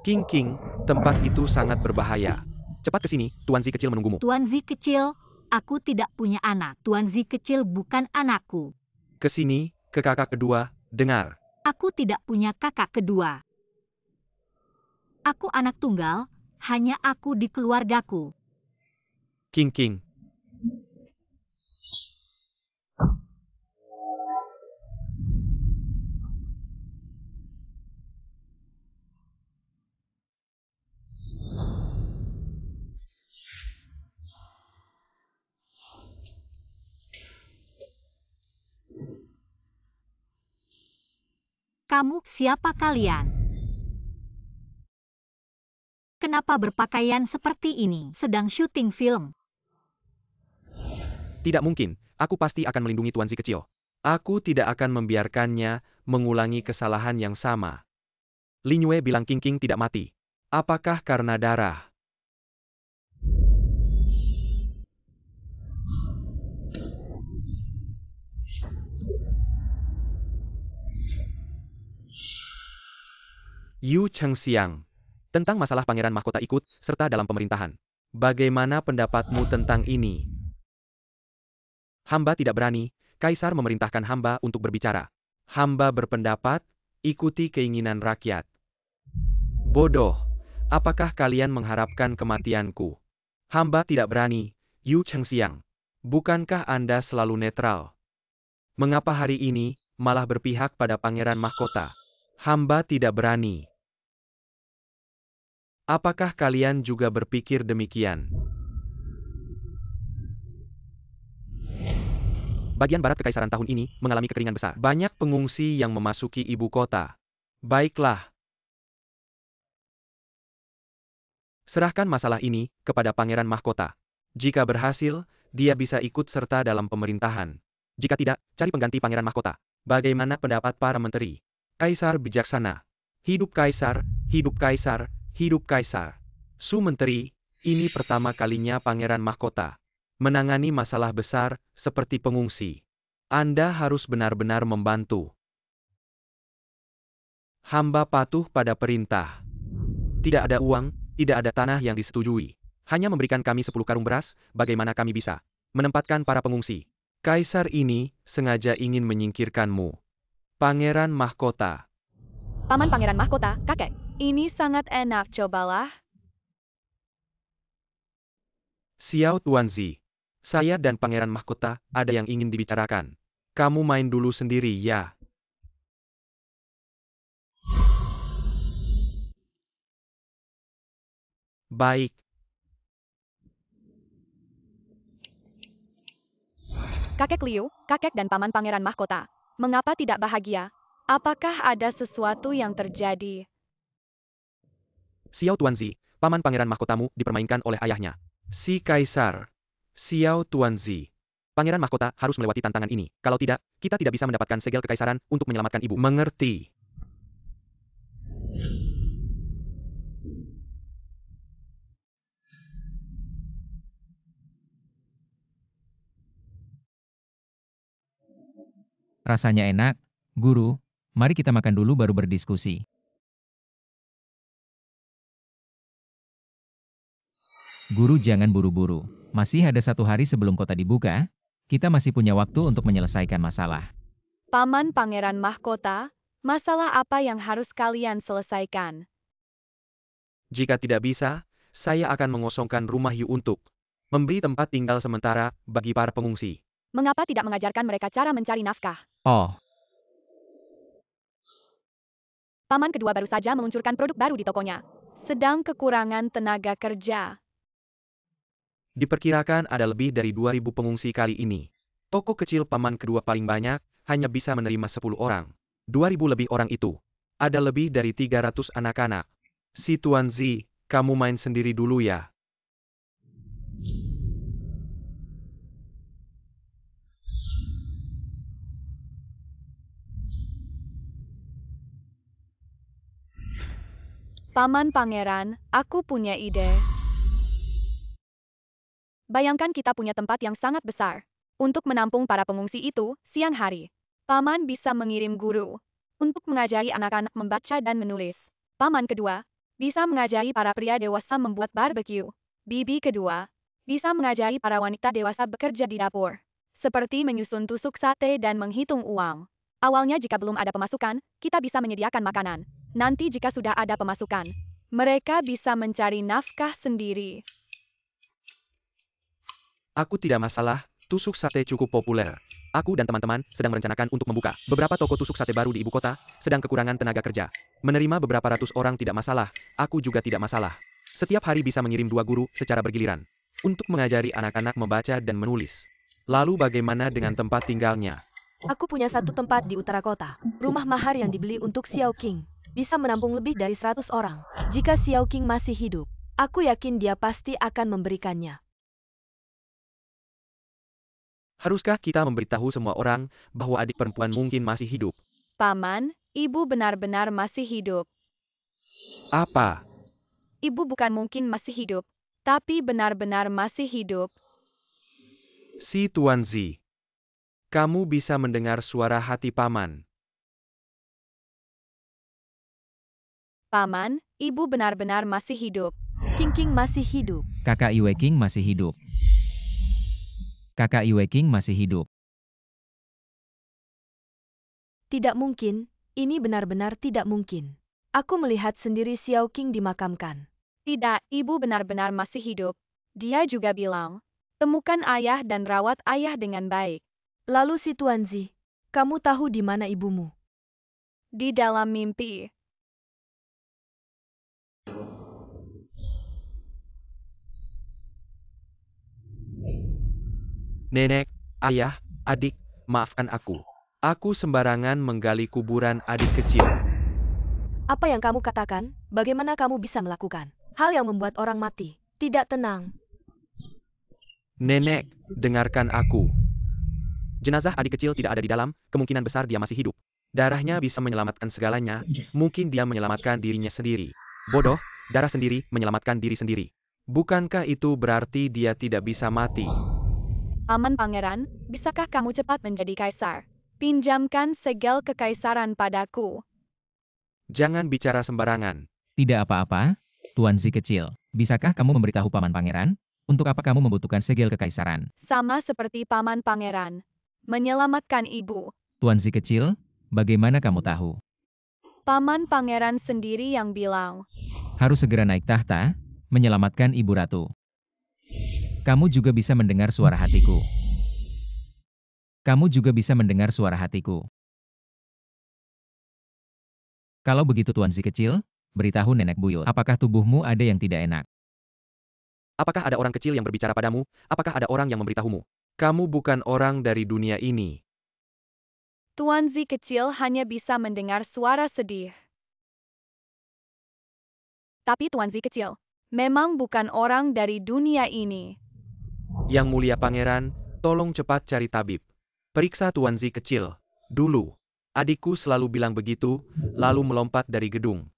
King King, tempat itu sangat berbahaya. Cepat ke sini, Tuan Zi kecil menunggumu. Tuan Zi kecil, aku tidak punya anak. Tuan Zi kecil bukan anakku. Ke sini, ke kakak kedua, dengar. Aku tidak punya kakak kedua. Aku anak tunggal, hanya aku di keluargaku. King King. Kamu siapa kalian? Kenapa berpakaian seperti ini? Sedang syuting film. Tidak mungkin, aku pasti akan melindungi Tuan Zi kecil. Aku tidak akan membiarkannya mengulangi kesalahan yang sama. Lin Yue bilang King King tidak mati. Apakah karena darah? Yu Chengxiang. Tentang masalah pangeran mahkota ikut serta dalam pemerintahan. Bagaimana pendapatmu tentang ini? Hamba tidak berani, Kaisar memerintahkan hamba untuk berbicara. Hamba berpendapat, ikuti keinginan rakyat. Bodoh, apakah kalian mengharapkan kematianku? Hamba tidak berani, Yu Chengxiang. Bukankah Anda selalu netral? Mengapa hari ini malah berpihak pada pangeran mahkota? Hamba tidak berani. Apakah kalian juga berpikir demikian? Bagian barat kekaisaran tahun ini mengalami kekeringan besar. Banyak pengungsi yang memasuki ibu kota. Baiklah. Serahkan masalah ini kepada pangeran mahkota. Jika berhasil, dia bisa ikut serta dalam pemerintahan. Jika tidak, cari pengganti pangeran mahkota. Bagaimana pendapat para menteri? Kaisar bijaksana. Hidup Kaisar, hidup Kaisar, hidup Kaisar. Su Menteri, ini pertama kalinya pangeran mahkota menangani masalah besar seperti pengungsi. Anda harus benar-benar membantu. Hamba patuh pada perintah. Tidak ada uang, tidak ada tanah yang disetujui. Hanya memberikan kami 10 karung beras, bagaimana kami bisa menempatkan para pengungsi? Kaisar ini sengaja ingin menyingkirkanmu. Pangeran mahkota. Paman pangeran mahkota, kakek. Ini sangat enak, cobalah. Xiao Tuanzi. Saya dan pangeran mahkota ada yang ingin dibicarakan. Kamu main dulu sendiri ya. Baik. Kakek Liu, kakek dan paman pangeran mahkota. Mengapa tidak bahagia? Apakah ada sesuatu yang terjadi? Xiao Tuanzi, paman pangeran mahkotamu dipermainkan oleh ayahnya. Si Kaisar. Xiao Tuanzi. Pangeran mahkota harus melewati tantangan ini. Kalau tidak, kita tidak bisa mendapatkan segel kekaisaran untuk menyelamatkan ibu. Mengerti. Rasanya enak, Guru. Mari kita makan dulu baru berdiskusi. Guru jangan buru-buru. Masih ada 1 hari sebelum kota dibuka, kita masih punya waktu untuk menyelesaikan masalah. Paman pangeran mahkota, masalah apa yang harus kalian selesaikan? Jika tidak bisa, saya akan mengosongkan rumah Yu untuk memberi tempat tinggal sementara bagi para pengungsi. Mengapa tidak mengajarkan mereka cara mencari nafkah? Oh, Paman kedua baru saja meluncurkan produk baru di tokonya. Sedang kekurangan tenaga kerja. Diperkirakan ada lebih dari 2.000 pengungsi kali ini. Toko kecil paman kedua paling banyak, hanya bisa menerima 10 orang. 2.000 lebih orang itu. Ada lebih dari 300 anak-anak. Si Tuan Zi, kamu main sendiri dulu ya. Paman pangeran, aku punya ide. Bayangkan kita punya tempat yang sangat besar. Untuk menampung para pengungsi itu, siang hari. Paman bisa mengirim guru untuk mengajari anak-anak membaca dan menulis. Paman kedua, bisa mengajari para pria dewasa membuat barbeque. Bibi kedua, bisa mengajari para wanita dewasa bekerja di dapur, seperti menyusun tusuk sate dan menghitung uang. Awalnya jika belum ada pemasukan, kita bisa menyediakan makanan. Nanti jika sudah ada pemasukan, mereka bisa mencari nafkah sendiri. Aku tidak masalah, tusuk sate cukup populer. Aku dan teman-teman sedang merencanakan untuk membuka beberapa toko tusuk sate baru di ibu kota, sedang kekurangan tenaga kerja. Menerima beberapa ratus orang tidak masalah, aku juga tidak masalah. Setiap hari bisa mengirim 2 guru secara bergiliran untuk mengajari anak-anak membaca dan menulis. Lalu bagaimana dengan tempat tinggalnya? Aku punya satu tempat di utara kota. Rumah mahar yang dibeli untuk Xiao King. Bisa menampung lebih dari 100 orang. Jika Xiao King masih hidup, aku yakin dia pasti akan memberikannya. Haruskah kita memberitahu semua orang bahwa adik perempuan mungkin masih hidup? Paman, ibu benar-benar masih hidup. Apa? Ibu bukan mungkin masih hidup, tapi benar-benar masih hidup. Si Tuan Zi. Kamu bisa mendengar suara hati paman. Paman, ibu benar-benar masih hidup. King King masih hidup. Kakak Yue King masih hidup. Kakak Yue King masih hidup. Tidak mungkin, ini benar-benar tidak mungkin. Aku melihat sendiri Xiao King dimakamkan. Tidak, ibu benar-benar masih hidup. Dia juga bilang, temukan ayah dan rawat ayah dengan baik. Lalu si Tuan Zi, kamu tahu di mana ibumu? Di dalam mimpi. Nenek, ayah, adik, maafkan aku. Aku sembarangan menggali kuburan adik kecil. Apa yang kamu katakan? Bagaimana kamu bisa melakukan hal yang membuat orang mati? Tidak tenang. Nenek, dengarkan aku. Jenazah adik kecil tidak ada di dalam, kemungkinan besar dia masih hidup. Darahnya bisa menyelamatkan segalanya, mungkin dia menyelamatkan dirinya sendiri. Bodoh, darah sendiri menyelamatkan diri sendiri. Bukankah itu berarti dia tidak bisa mati? Paman Pangeran, bisakah kamu cepat menjadi kaisar? Pinjamkan segel kekaisaran padaku. Jangan bicara sembarangan. Tidak apa-apa, Tuan Zi kecil. Bisakah kamu memberitahu Paman Pangeran? Untuk apa kamu membutuhkan segel kekaisaran? Sama seperti Paman Pangeran. Menyelamatkan ibu. Tuan Zi kecil, bagaimana kamu tahu? Paman Pangeran sendiri yang bilang. Harus segera naik tahta, menyelamatkan Ibu Ratu. Kamu juga bisa mendengar suara hatiku. Kamu juga bisa mendengar suara hatiku. Kalau begitu Tuan Zi kecil, beritahu Nenek Buyut. Apakah tubuhmu ada yang tidak enak? Apakah ada orang kecil yang berbicara padamu? Apakah ada orang yang memberitahumu? Kamu bukan orang dari dunia ini. Tuan Zi kecil hanya bisa mendengar suara sedih. Tapi Tuan Zi kecil memang bukan orang dari dunia ini. Yang mulia pangeran, tolong cepat cari tabib. Periksa Tuan Zi kecil. Dulu, adikku selalu bilang begitu, lalu melompat dari gedung.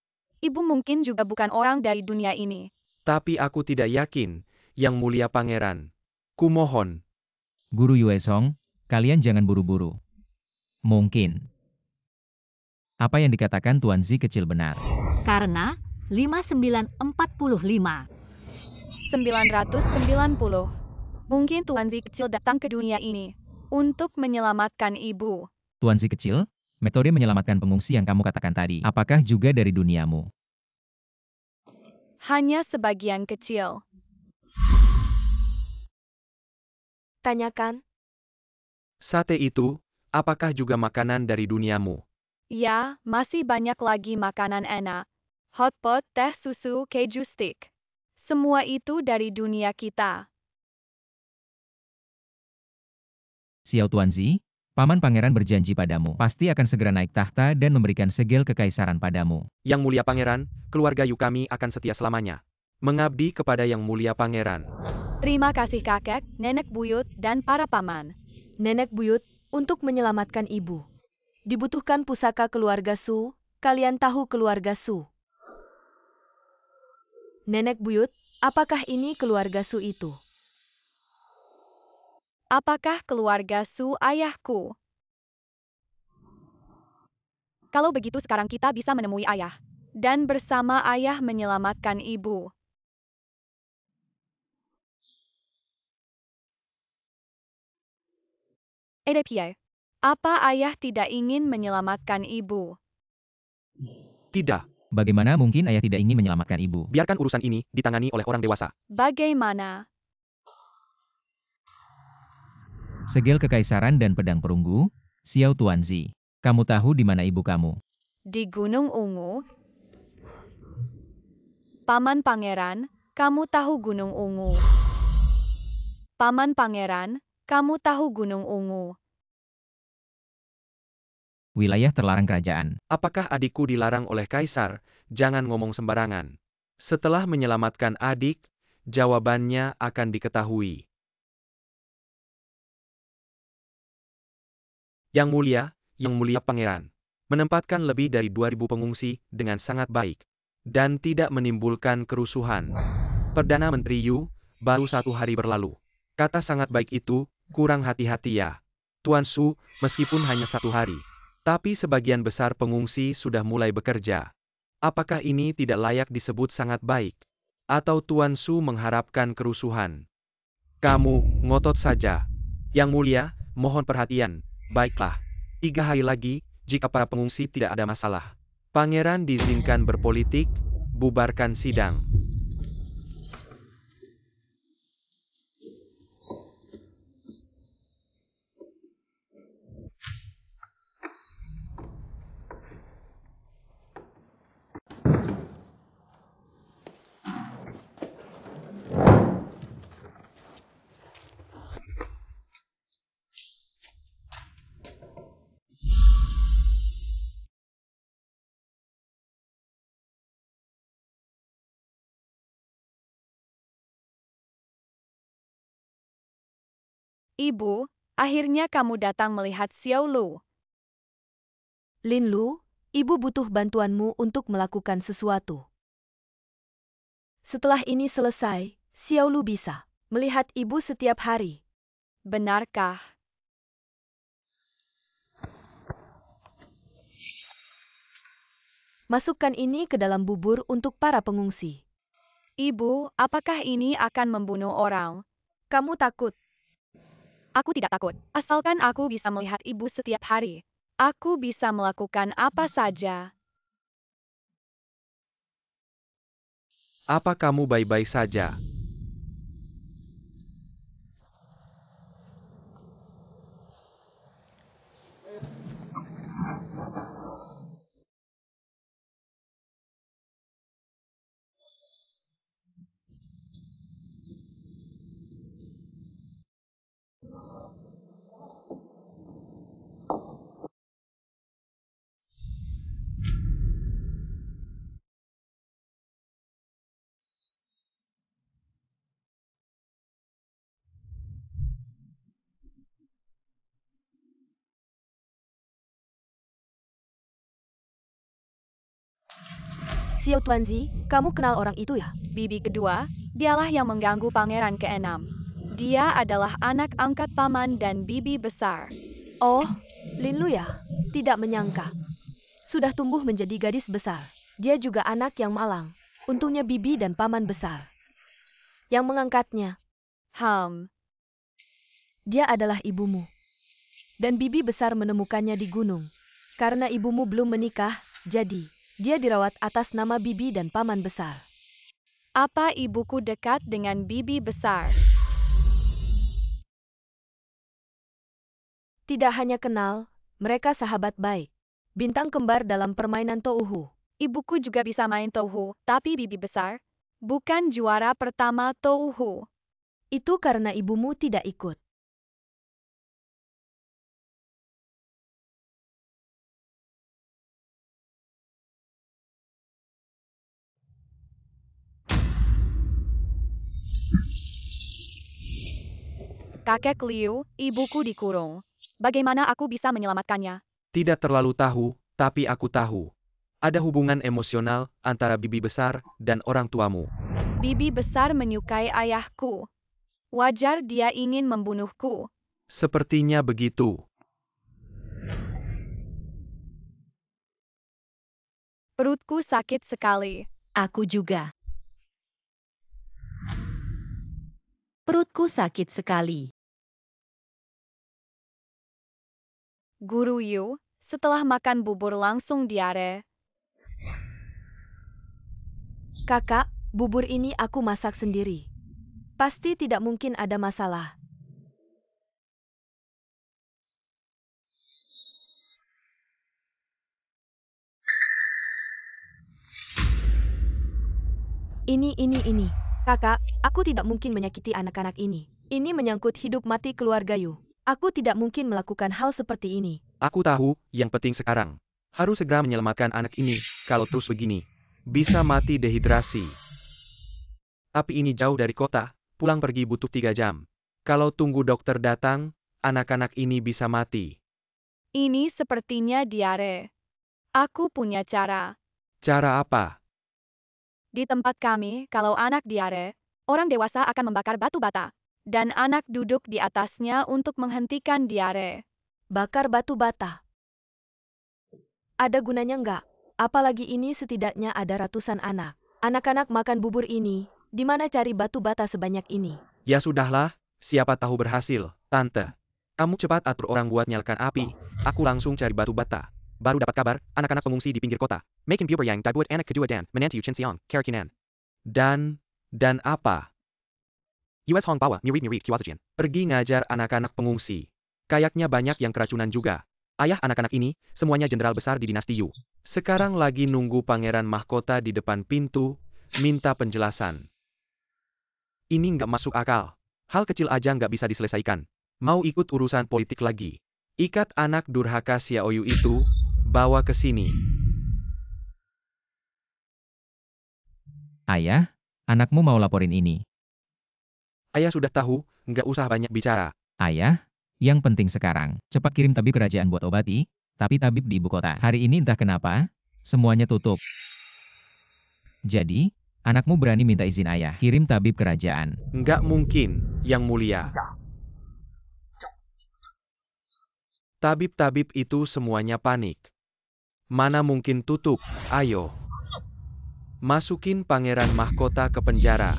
Ibu mungkin juga bukan orang dari dunia ini. Tapi aku tidak yakin, yang mulia pangeran. Kumohon. Guru Yue Song, kalian jangan buru-buru. Mungkin. Apa yang dikatakan Tuan Zi kecil benar. Karena 5945. 990. Mungkin Tuan Zi kecil datang ke dunia ini untuk menyelamatkan ibu. Tuan Zi kecil, metode menyelamatkan pengungsi yang kamu katakan tadi, apakah juga dari duniamu? Hanya sebagian kecil. Tanyakan. Sate itu, apakah juga makanan dari duniamu? Ya, masih banyak lagi makanan enak. Hotpot, teh susu, keju stick. Semua itu dari dunia kita. Xiao Tuan Zi, Paman Pangeran berjanji padamu, pasti akan segera naik tahta dan memberikan segel kekaisaran padamu. Yang mulia pangeran, keluarga Yu kami akan setia selamanya. Mengabdi kepada yang mulia pangeran. Terima kasih kakek, nenek buyut, dan para paman. Nenek Buyut, untuk menyelamatkan ibu. Dibutuhkan pusaka keluarga Su, kalian tahu keluarga Su. Nenek Buyut, apakah ini keluarga Su itu? Apakah keluarga Su ayahku? Kalau begitu sekarang kita bisa menemui ayah. dan bersama ayah menyelamatkan ibu. Edepie, apa ayah tidak ingin menyelamatkan ibu? Tidak, Bagaimana mungkin ayah tidak ingin menyelamatkan ibu? biarkan urusan ini ditangani oleh orang dewasa. Bagaimana? Segel kekaisaran dan pedang perunggu, Xiao Tuanzi. Kamu tahu di mana ibu kamu? Di Gunung Ungu? Paman Pangeran, kamu tahu Gunung Ungu. Paman Pangeran, kamu tahu Gunung Ungu. Wilayah terlarang kerajaan. Apakah adikku dilarang oleh kaisar? Jangan ngomong sembarangan. Setelah menyelamatkan adik, jawabannya akan diketahui. Yang Mulia Pangeran, menempatkan lebih dari 2.000 pengungsi dengan sangat baik dan tidak menimbulkan kerusuhan. Perdana Menteri Yu, baru 1 hari berlalu. Kata sangat baik itu, kurang hati-hati ya. Tuan Su, meskipun hanya 1 hari, tapi sebagian besar pengungsi sudah mulai bekerja. Apakah ini tidak layak disebut sangat baik? Atau Tuan Su mengharapkan kerusuhan? Kamu, ngotot saja. Yang Mulia, mohon perhatian. Baiklah. 3 hari lagi, jika para pengungsi tidak ada masalah, Pangeran diizinkan berpolitik, bubarkan sidang. Ibu, akhirnya kamu datang melihat Xiao Lu. Lin Lu, ibu butuh bantuanmu untuk melakukan sesuatu. Setelah ini selesai, Xiao Lu bisa melihat ibu setiap hari. Benarkah? Masukkan ini ke dalam bubur untuk para pengungsi. Ibu, apakah ini akan membunuh orang? Kamu takut? Aku tidak takut, asalkan aku bisa melihat ibu setiap hari. Aku bisa melakukan apa saja. Apa kamu baik-baik saja? Xiao Tuanzi, kamu kenal orang itu ya? Bibi kedua, dialah yang mengganggu pangeran ke-6. Dia adalah anak angkat paman dan bibi besar. Oh, Lin Lu ya? Tidak menyangka. Sudah tumbuh menjadi gadis besar. Dia juga anak yang malang. Untungnya bibi dan paman besar yang mengangkatnya. Dia adalah ibumu. Dan bibi besar menemukannya di gunung. Karena ibumu belum menikah, jadi dia dirawat atas nama bibi dan paman besar. Apa ibuku dekat dengan bibi besar? Tidak hanya kenal, mereka sahabat baik. Bintang kembar dalam permainan Touhu. Ibuku juga bisa main touhu, tapi bibi besar bukan juara pertama touhu. Itu karena ibumu tidak ikut. Kakek Liu, ibuku dikurung. Bagaimana aku bisa menyelamatkannya? Tidak terlalu tahu, tapi aku tahu. Ada hubungan emosional antara bibi besar dan orang tuamu. Bibi besar menyukai ayahku. Wajar dia ingin membunuhku. Sepertinya begitu. Perutku sakit sekali. Aku juga. Perutku sakit sekali. Guru Yu, setelah makan bubur langsung diare. Kakak, bubur ini aku masak sendiri. Pasti tidak mungkin ada masalah. Ini. Kakak, aku tidak mungkin menyakiti anak-anak ini. Ini menyangkut hidup mati keluarga Yu. Aku tidak mungkin melakukan hal seperti ini. Aku tahu, yang penting sekarang. Harus segera menyelamatkan anak ini, kalau terus begini. Bisa mati dehidrasi. Tapi ini jauh dari kota, pulang pergi butuh 3 jam. Kalau tunggu dokter datang, anak-anak ini bisa mati. Ini sepertinya diare. Aku punya cara. Cara apa? Di tempat kami, kalau anak diare, orang dewasa akan membakar batu bata. Dan anak duduk di atasnya untuk menghentikan diare. Bakar batu bata. Ada gunanya enggak? Apalagi ini setidaknya ada ratusan anak. Anak-anak makan bubur ini, di mana cari batu bata sebanyak ini? Ya sudahlah, siapa tahu berhasil, Tante. Kamu cepat atur orang buat nyalakan api, aku langsung cari batu bata. Baru dapat kabar, anak-anak pengungsi di pinggir kota. Makin puber yang dibuat anak kedua dan menantu Chen Xiang, Karakinan. Dan apa? US Hong Bawa, mirip Kiwazajian. Pergi ngajar anak-anak pengungsi. Kayaknya banyak yang keracunan juga. Ayah anak-anak ini, semuanya jenderal besar di dinasti Yu. Sekarang lagi nunggu pangeran mahkota di depan pintu, minta penjelasan. Ini nggak masuk akal. Hal kecil aja nggak bisa diselesaikan. Mau ikut urusan politik lagi. Ikat anak durhaka Xiaoyu itu, bawa ke sini. Ayah, anakmu mau laporin ini. Ayah sudah tahu, nggak usah banyak bicara. Ayah, yang penting sekarang, cepat kirim tabib kerajaan buat obati, tapi tabib di ibu kota. Hari ini entah kenapa, semuanya tutup. Jadi, anakmu berani minta izin ayah, kirim tabib kerajaan. Nggak mungkin, Yang Mulia. Tabib-tabib itu semuanya panik. Mana mungkin tutup, ayo. Masukin pangeran mahkota ke penjara.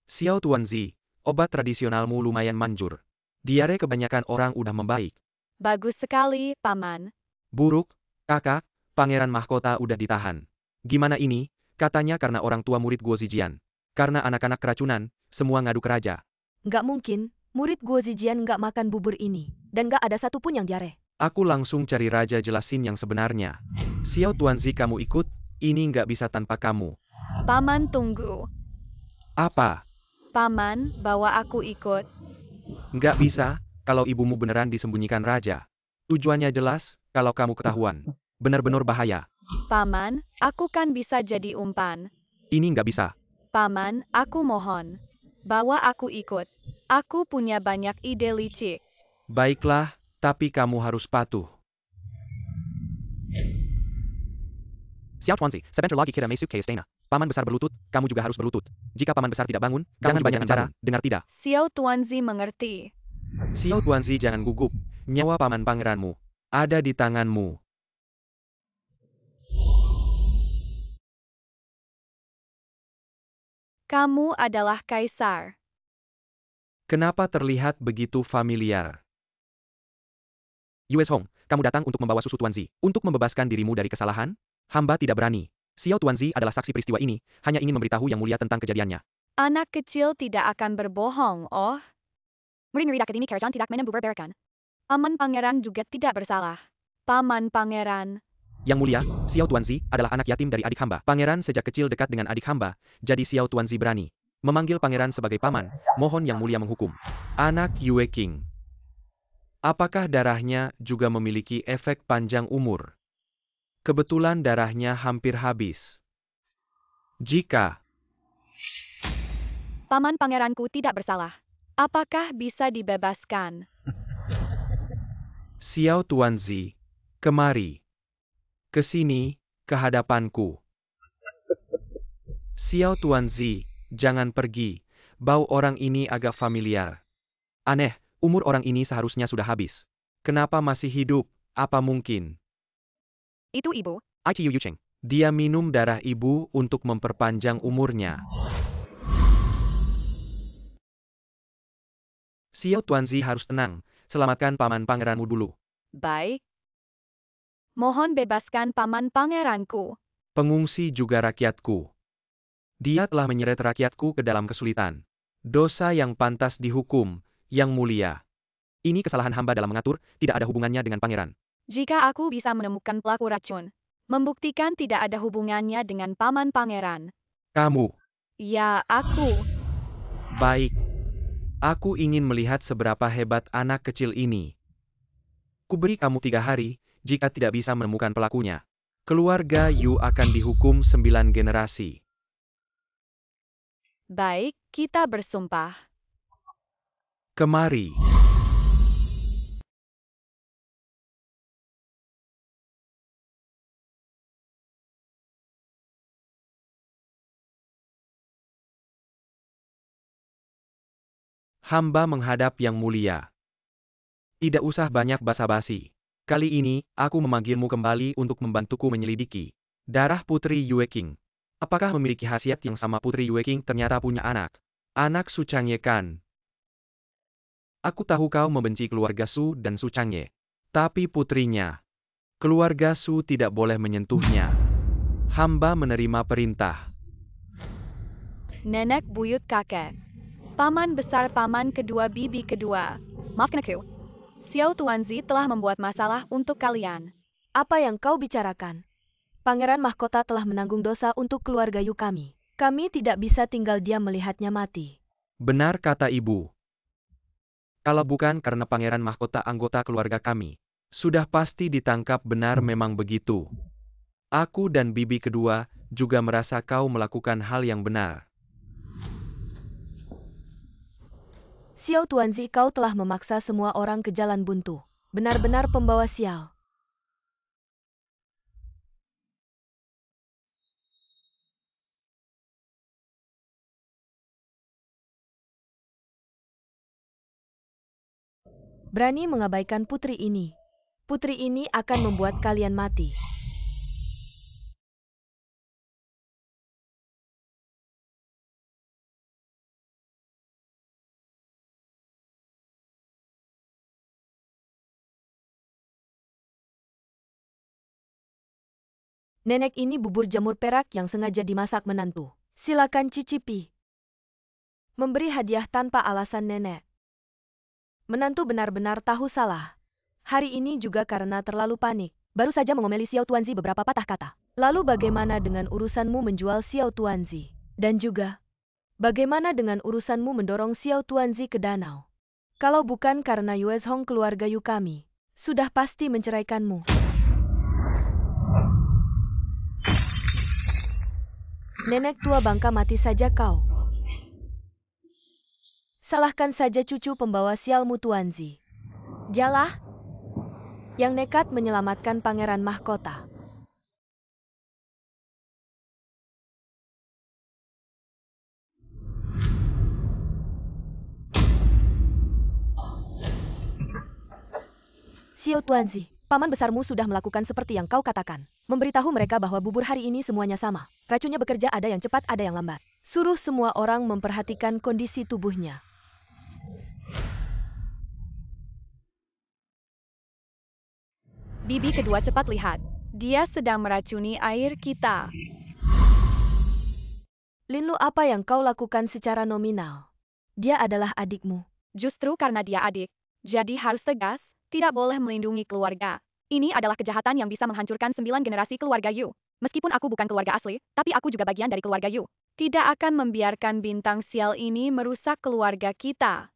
Xiao Tuanzi, obat tradisionalmu lumayan manjur. Diare kebanyakan orang udah membaik. Bagus sekali, Paman. Buruk, kakak, pangeran mahkota udah ditahan. Gimana ini? Katanya karena orang tua murid Guo Zijian. Karena anak-anak keracunan, semua ngadu ke raja. Nggak mungkin, murid Guo Zijian nggak makan bubur ini. Dan nggak ada satupun yang diare. Aku langsung cari raja jelasin yang sebenarnya. Xiao Tuanzi kamu ikut, ini nggak bisa tanpa kamu. Paman tunggu. Apa? Paman, bawa aku ikut. Nggak bisa, kalau ibumu beneran disembunyikan raja. Tujuannya jelas, kalau kamu ketahuan. Benar-benar bahaya. Paman, aku kan bisa jadi umpan. Ini nggak bisa. Paman, aku mohon. Bawa aku ikut. Aku punya banyak ide licik. Baiklah, tapi kamu harus patuh. Xiao Tuanzi, sebentar lagi kita masuk ke istana. Paman besar berlutut, kamu juga harus berlutut. Jika paman besar tidak bangun, jangan banyak bicara, dengar tidak? Xiao Tuanzi mengerti. Xiao Tuanzi jangan gugup. Nyawa paman pangeranmu ada di tanganmu. Kamu adalah kaisar. Kenapa terlihat begitu familiar? US Hong, kamu datang untuk membawa susu Tuanzi, untuk membebaskan dirimu dari kesalahan? Hamba tidak berani. Xiao Tuanzi adalah saksi peristiwa ini, hanya ingin memberitahu Yang Mulia tentang kejadiannya. Anak kecil tidak akan berbohong, oh. Murid-murid Akademi Kerajaan tidak membubarkan. Paman Pangeran juga tidak bersalah. Paman Pangeran. Yang Mulia, Xiao Tuanzi adalah anak yatim dari adik hamba. Pangeran sejak kecil dekat dengan adik hamba, jadi Xiao Tuanzi berani memanggil pangeran sebagai paman. Mohon Yang Mulia menghukum. Anak Yue King. Apakah darahnya juga memiliki efek panjang umur? Kebetulan darahnya hampir habis. Jika Paman Pangeranku tidak bersalah. Apakah bisa dibebaskan? Xiao Tuanzi, kemari. Ke sini, ke hadapanku. Xiao Tuanzi, jangan pergi. Bau orang ini agak familiar. Aneh, umur orang ini seharusnya sudah habis. Kenapa masih hidup? Apa mungkin? Itu ibu. ICU Yucheng. Dia minum darah ibu untuk memperpanjang umurnya. Xiao Tuanzi harus tenang. Selamatkan paman pangeranmu dulu. Baik. Mohon bebaskan paman pangeranku. Pengungsi juga rakyatku. Dia telah menyeret rakyatku ke dalam kesulitan. Dosa yang pantas dihukum, yang mulia. Ini kesalahan hamba dalam mengatur, tidak ada hubungannya dengan pangeran. Jika aku bisa menemukan pelaku racun, membuktikan tidak ada hubungannya dengan paman pangeran. Kamu. Ya, aku. Baik. Aku ingin melihat seberapa hebat anak kecil ini. Kuberi kamu 3 hari, jika tidak bisa menemukan pelakunya. Keluarga Yu akan dihukum 9 generasi. Baik, kita bersumpah. Kemari. Hamba menghadap yang mulia. Tidak usah banyak basa-basi. Kali ini, aku memanggilmu kembali untuk membantuku menyelidiki darah Putri Yue Qing. Apakah memiliki khasiat yang sama Putri Yue Qing ternyata punya anak? Anak Su Changye kan? Aku tahu kau membenci keluarga Su dan Su Changye. Tapi putrinya. Keluarga Su tidak boleh menyentuhnya. Hamba menerima perintah. Nenek buyut kakek. Paman besar paman kedua bibi kedua. Maafkan aku. Xiao Tuanzi telah membuat masalah untuk kalian. Apa yang kau bicarakan? Pangeran Mahkota telah menanggung dosa untuk keluarga Yu kami. Kami tidak bisa tinggal diam melihatnya mati. Benar kata ibu. Kalau bukan karena Pangeran Mahkota anggota keluarga kami, sudah pasti ditangkap. Benar memang begitu. Aku dan bibi kedua juga merasa kau melakukan hal yang benar. Xiao Tuanzi, kau telah memaksa semua orang ke jalan buntu. Benar-benar pembawa sial. Berani mengabaikan putri ini. Putri ini akan membuat kalian mati. Nenek ini bubur jamur perak yang sengaja dimasak menantu. Silakan cicipi. Memberi hadiah tanpa alasan nenek. Menantu benar-benar tahu salah. Hari ini juga karena terlalu panik. Baru saja mengomeli Xiao Tuanzi beberapa patah kata. Lalu bagaimana dengan urusanmu menjual Xiao Tuanzi? Dan juga, bagaimana dengan urusanmu mendorong Xiao Tuanzi ke danau? Kalau bukan karena Yue Hong keluarga Yu kami, sudah pasti menceraikanmu. Nenek tua bangka, mati saja kau. Salahkan saja cucu pembawa sialmu Tuanzi. Dialah yang nekat menyelamatkan Pangeran Mahkota. Xiao Tuanzi, paman besarmu sudah melakukan seperti yang kau katakan. Memberitahu mereka bahwa bubur hari ini semuanya sama. Racunnya bekerja, ada yang cepat, ada yang lambat. Suruh semua orang memperhatikan kondisi tubuhnya. Bibi kedua, cepat lihat. Dia sedang meracuni air kita. Linlu, apa yang kau lakukan secara nominal? Dia adalah adikmu. Justru karena dia adik, jadi harus tegas, tidak boleh melindungi keluarga. Ini adalah kejahatan yang bisa menghancurkan 9 generasi keluarga Yu. Meskipun aku bukan keluarga asli, tapi aku juga bagian dari keluarga Yu. Tidak akan membiarkan bintang sial ini merusak keluarga kita.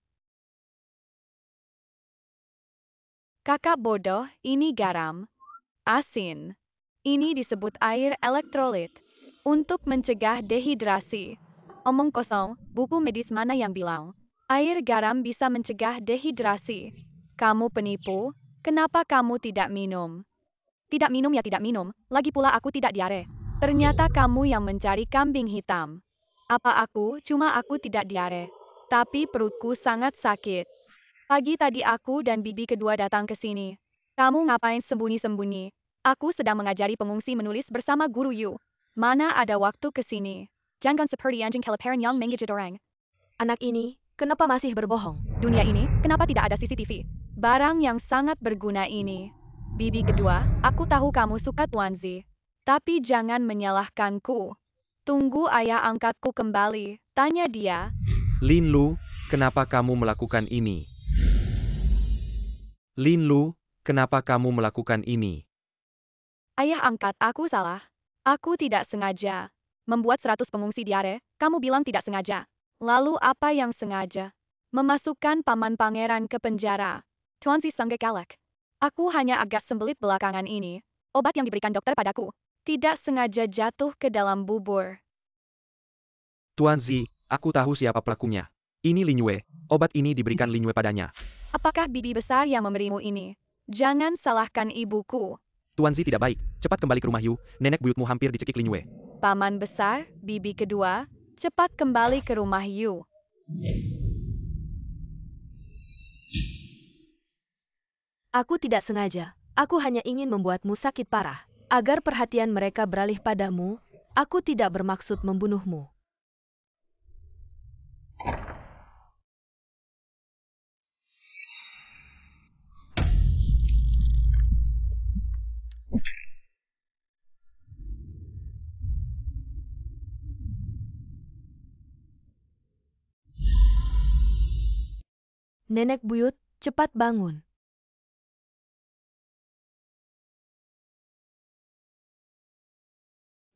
Kakak bodoh, ini garam. Asin. Ini disebut air elektrolit. Untuk mencegah dehidrasi. Omong kosong, buku medis mana yang bilang air garam bisa mencegah dehidrasi? Kamu penipu, kenapa kamu tidak minum? Tidak minum ya tidak minum, lagi pula aku tidak diare. Ternyata kamu yang mencari kambing hitam. Apa aku, cuma aku tidak diare. Tapi perutku sangat sakit. Pagi tadi aku dan bibi kedua datang ke sini. Kamu ngapain sembunyi-sembunyi? Aku sedang mengajari pengungsi menulis bersama guru Yu. Mana ada waktu ke sini? Jangan seperti anjing kelaparan yang menggigit orang. Anak ini, kenapa masih berbohong? Dunia ini, kenapa tidak ada CCTV? Barang yang sangat berguna ini. Bibi kedua, aku tahu kamu suka Tuanzi. Tapi jangan menyalahkanku. Tunggu ayah angkatku kembali, tanya dia. Lin Lu, kenapa kamu melakukan ini? Lin Lu, kenapa kamu melakukan ini? Ayah angkat, aku salah. Aku tidak sengaja. Membuat 100 pengungsi diare, kamu bilang tidak sengaja. Lalu apa yang sengaja? Memasukkan paman pangeran ke penjara. Tuanzi sangat galak. Aku hanya agak sembelit belakangan ini. Obat yang diberikan dokter padaku. Tidak sengaja jatuh ke dalam bubur. Tuanzi, aku tahu siapa pelakunya. Ini Lin Yue, obat ini diberikan Lin Yue padanya. Apakah bibi besar yang memberimu ini? Jangan salahkan ibuku. Tuanzi tidak baik, cepat kembali ke rumah Yu, nenek buyutmu hampir dicekik Lin Yue. Paman besar, bibi kedua, cepat kembali ke rumah Yu. Aku tidak sengaja. Aku hanya ingin membuatmu sakit parah. Agar perhatian mereka beralih padamu, aku tidak bermaksud membunuhmu. Nenek buyut, cepat bangun.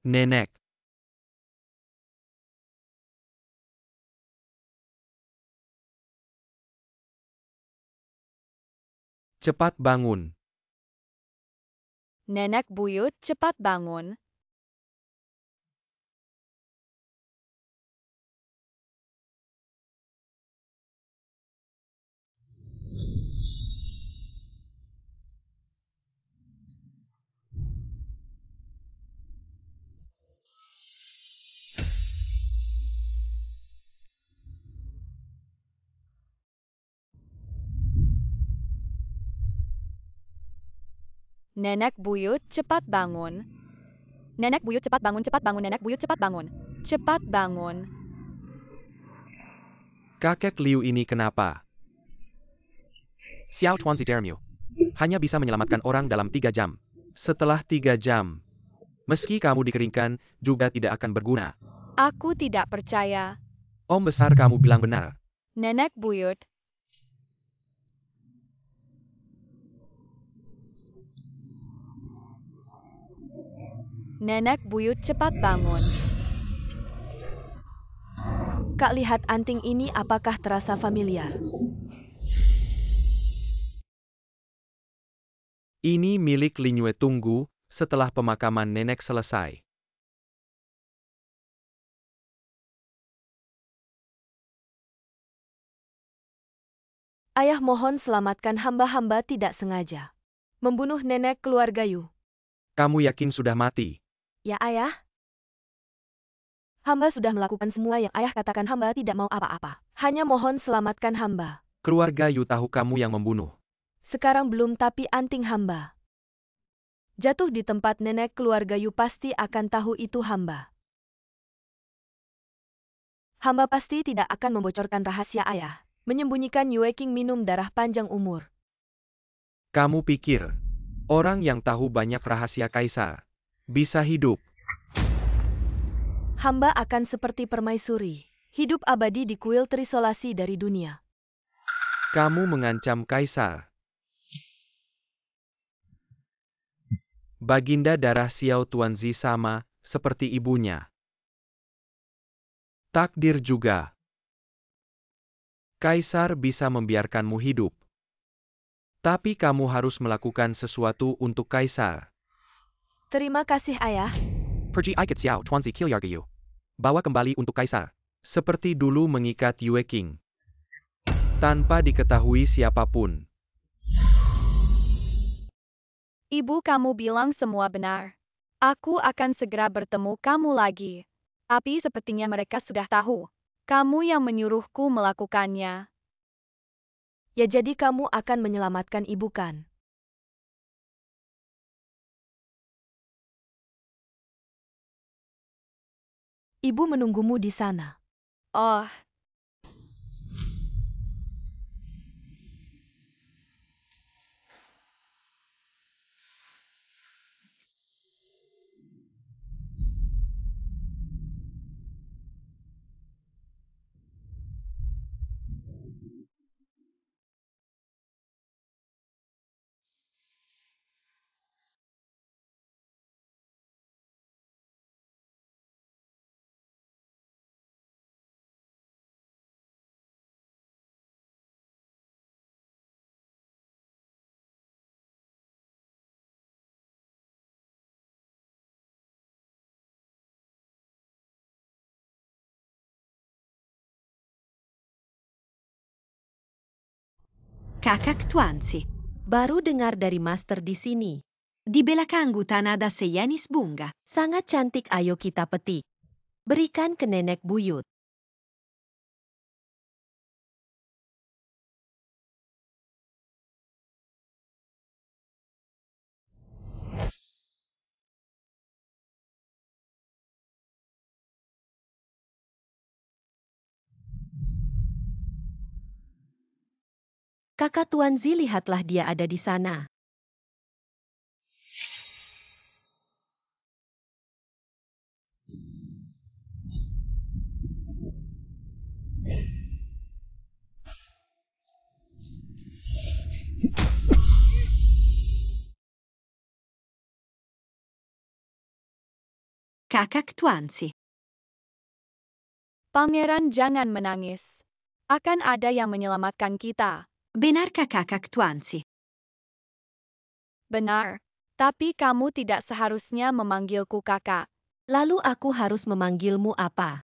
Nenek. Cepat bangun. Nenek buyut, cepat bangun. Nenek buyut, cepat bangun. Nenek buyut, cepat bangun, cepat bangun, nenek buyut, cepat bangun. Cepat bangun. Kakek Liu ini kenapa? Xiao Tuanzi Dermu. Hanya bisa menyelamatkan orang dalam 3 jam. Setelah 3 jam, meski kamu dikeringkan, juga tidak akan berguna. Aku tidak percaya. Om besar kamu bilang benar. Nenek buyut. Nenek buyut, cepat bangun. Kak, lihat anting ini, apakah terasa familiar? Ini milik Lin Yue. Tunggu, setelah pemakaman nenek selesai. Ayah, mohon selamatkan hamba-hamba tidak sengaja membunuh nenek keluarga Yu. Kamu yakin sudah mati? Ya ayah? Hamba sudah melakukan semua yang ayah katakan. Hamba tidak mau apa-apa. Hanya mohon selamatkan hamba. Keluarga Yu tahu kamu yang membunuh. Sekarang belum, tapi anting hamba jatuh di tempat nenek keluarga Yu, pasti akan tahu itu hamba. Hamba pasti tidak akan membocorkan rahasia ayah. Menyembunyikan Yue King minum darah panjang umur. Kamu pikir, orang yang tahu banyak rahasia kaisar, bisa hidup? Hamba akan seperti permaisuri, hidup abadi di kuil terisolasi dari dunia. Kamu mengancam kaisar. Baginda darah Xiao Tuanzi sama seperti ibunya. Takdir juga. Kaisar bisa membiarkanmu hidup. Tapi kamu harus melakukan sesuatu untuk kaisar. Terima kasih ayah. Pergi ikat Xiao Tuanzi Kilyarga Yu. Bawa kembali untuk kaisar. Seperti dulu mengikat Yue King. Tanpa diketahui siapapun. Ibu kamu bilang semua benar. Aku akan segera bertemu kamu lagi. Tapi sepertinya mereka sudah tahu. Kamu yang menyuruhku melakukannya. Ya jadi kamu akan menyelamatkan ibu kan? Ibu menunggumu di sana. Oh, Kakak Tuanzi. Baru dengar dari master di sini. Di Belakangu Tanada Seyenis Bunga. Sangat cantik, ayo kita petik. Berikan ke nenek buyut. Kakak Tuanzi, lihatlah dia ada di sana. Kakak Tuanzi. Pangeran jangan menangis. Akan ada yang menyelamatkan kita. Benarkah Kakak Tuanzi? Benar. Tapi kamu tidak seharusnya memanggilku kakak. Lalu aku harus memanggilmu apa?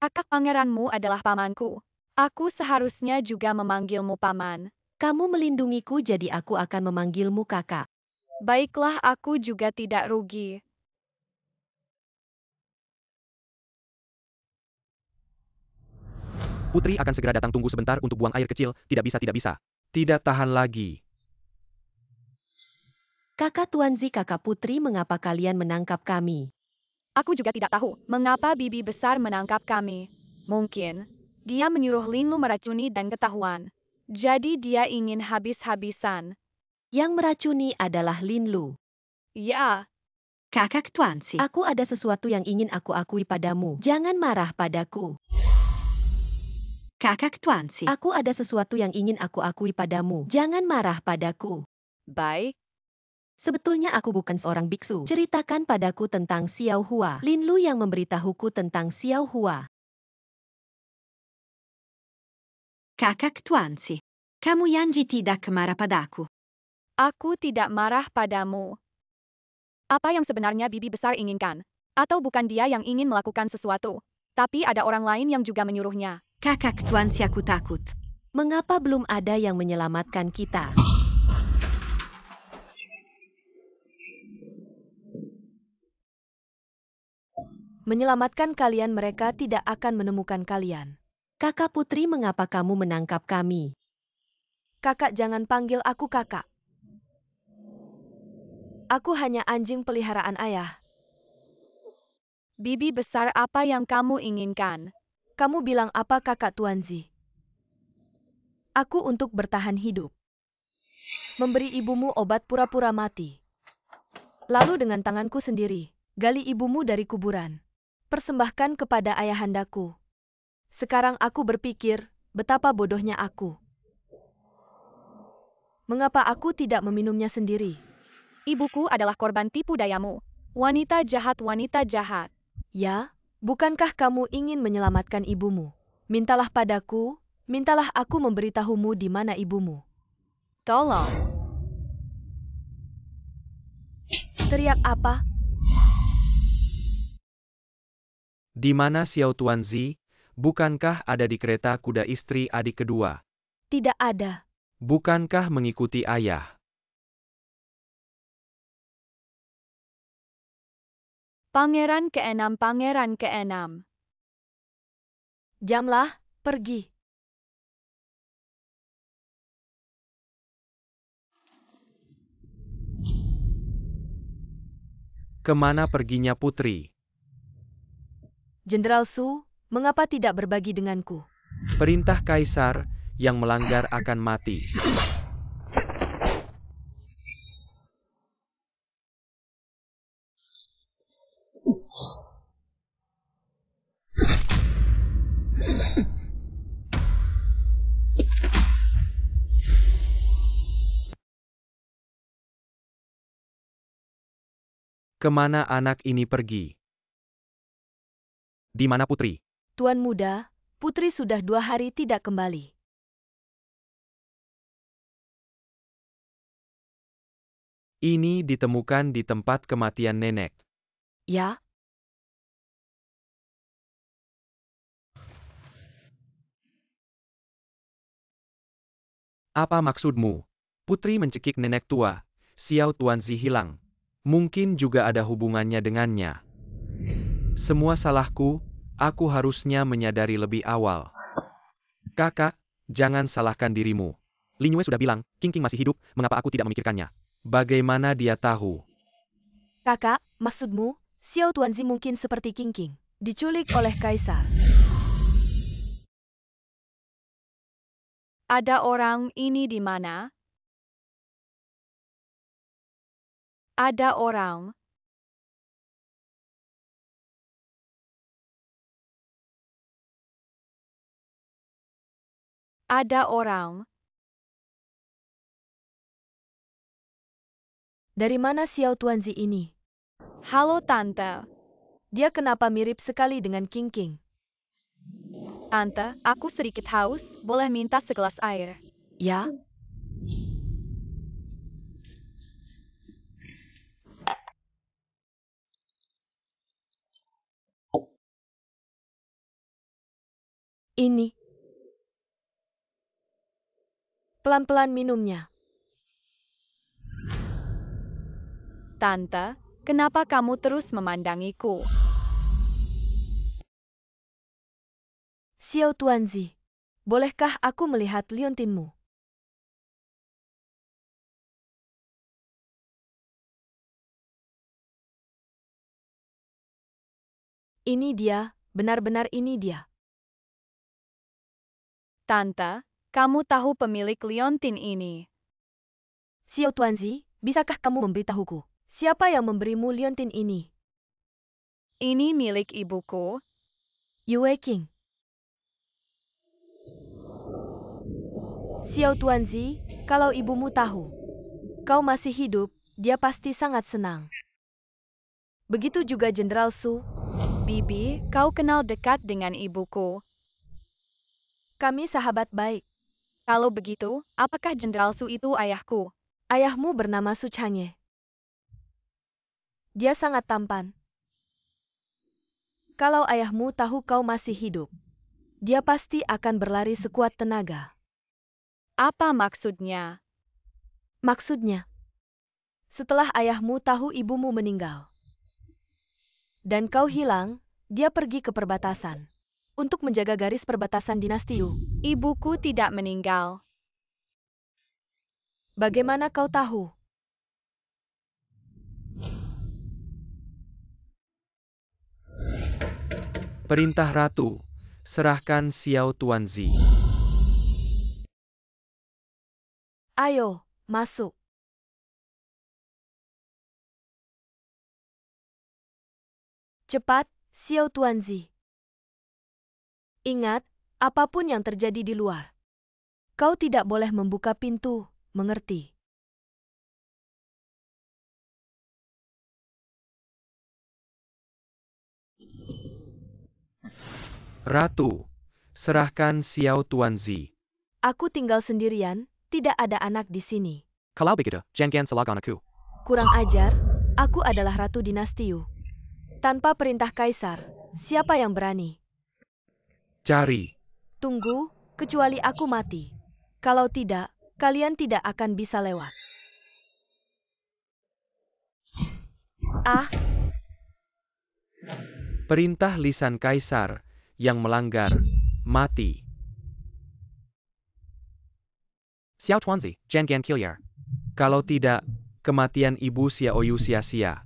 Kakak pangeranmu adalah pamanku. Aku seharusnya juga memanggilmu paman. Kamu melindungiku, jadi aku akan memanggilmu kakak. Baiklah, aku juga tidak rugi. Putri akan segera datang, tunggu sebentar untuk buang air kecil, tidak bisa, tidak bisa. Tidak tahan lagi. Kakak Tuanzi, kakak Putri, mengapa kalian menangkap kami? Aku juga tidak tahu mengapa bibi besar menangkap kami. Mungkin dia menyuruh Linlu meracuni dan ketahuan. Jadi dia ingin habis-habisan. Yang meracuni adalah Linlu. Ya, Kakak Tuanzi. Aku ada sesuatu yang ingin aku akui padamu. Jangan marah padaku. Kakak Tuanzi. Aku ada sesuatu yang ingin aku akui padamu. Jangan marah padaku. baik. Sebetulnya aku bukan seorang biksu. Ceritakan padaku tentang Xiao Hua. Linlu yang memberitahuku tentang Xiao Hua. Kakak Tuanzi. Kamu Yanji tidak marah padaku. Aku tidak marah padamu. Apa yang sebenarnya bibi besar inginkan? Atau bukan dia yang ingin melakukan sesuatu? Tapi ada orang lain yang juga menyuruhnya. Kakak Tuanzi, aku takut. Mengapa belum ada yang menyelamatkan kita? Menyelamatkan kalian, mereka tidak akan menemukan kalian. Kakak Putri, mengapa kamu menangkap kami? Kakak, jangan panggil aku kakak. Aku hanya anjing peliharaan ayah. Bibi besar, apa yang kamu inginkan? Kamu bilang apa, kakak Tuanzi? Aku untuk bertahan hidup. Memberi ibumu obat pura-pura mati. Lalu dengan tanganku sendiri, gali ibumu dari kuburan. Persembahkan kepada ayahandaku. Sekarang aku berpikir, betapa bodohnya aku. Mengapa aku tidak meminumnya sendiri? Ibuku adalah korban tipu dayamu. Wanita jahat, wanita jahat. Ya, bukankah kamu ingin menyelamatkan ibumu? Mintalah padaku, mintalah aku memberitahumu di mana ibumu. Tolong. Teriak apa? Di mana Xiao Tuanzi? Bukankah ada di kereta kuda istri adik kedua? Tidak ada. Bukankah mengikuti ayah? Pangeran keenam, pangeran keenam. Jamlah, pergi. Kemana perginya putri? Jenderal Su, mengapa tidak berbagi denganku? Perintah kaisar, yang melanggar akan mati. Kemana anak ini pergi? Di mana putri? Tuan muda, putri sudah 2 hari tidak kembali. Ini ditemukan di tempat kematian nenek. Ya? Apa maksudmu? Putri mencekik nenek tua. Xiao Tuanzi hilang. Mungkin juga ada hubungannya dengannya. Semua salahku, aku harusnya menyadari lebih awal. Kakak, jangan salahkan dirimu. Lin Yue sudah bilang, King King masih hidup, mengapa aku tidak memikirkannya? Bagaimana dia tahu? Kakak, maksudmu, Xiao Tuanzi mungkin seperti King King, diculik oleh kaisar. Ada orang ini di mana? Ada orang. Ada orang. Dari mana Xiao Tuanzi ini? Halo Tante. Dia kenapa mirip sekali dengan King King? Tante, aku sedikit haus, boleh minta segelas air? Ya? Ini. Pelan-pelan minumnya. Tante, kenapa kamu terus memandangiku? Xiao Tuanzi, bolehkah aku melihat liontinmu? Ini dia, benar-benar ini dia. Tante, kamu tahu pemilik liontin ini? Xiao Tuanzi, bisakah kamu memberitahuku, siapa yang memberimu liontin ini? Ini milik ibuku. Yue King. Xiao Tuanzi, kalau ibumu tahu kau masih hidup, dia pasti sangat senang. Begitu juga Jenderal Su. Bibi, kau kenal dekat dengan ibuku. Kami sahabat baik. Kalau begitu, apakah Jenderal Su itu ayahku? Ayahmu bernama Su Chang'e. Dia sangat tampan. Kalau ayahmu tahu kau masih hidup, dia pasti akan berlari sekuat tenaga. Apa maksudnya? Maksudnya, setelah ayahmu tahu ibumu meninggal, dan kau hilang, dia pergi ke perbatasan untuk menjaga garis perbatasan dinasti Yu. Ibuku tidak meninggal. Bagaimana kau tahu? Perintah Ratu, serahkan Xiao Tuanzi. Ayo, masuk. Cepat, Xiao Tuanzi. Ingat, apapun yang terjadi di luar, kau tidak boleh membuka pintu, mengerti? Ratu, serahkan Xiao Tuanzi. Aku tinggal sendirian, tidak ada anak di sini. Kalau begitu, jangan salahkan aku. Kurang ajar, aku adalah Ratu Dinasti Yu. Tanpa perintah kaisar, siapa yang berani? Cari. Tunggu, kecuali aku mati. Kalau tidak, kalian tidak akan bisa lewat. Ah, Perintah lisan kaisar, yang melanggar, mati. Xiao Tuanzi, jangan kill. Kalau tidak, kematian ibu Xiaoyu sia-sia.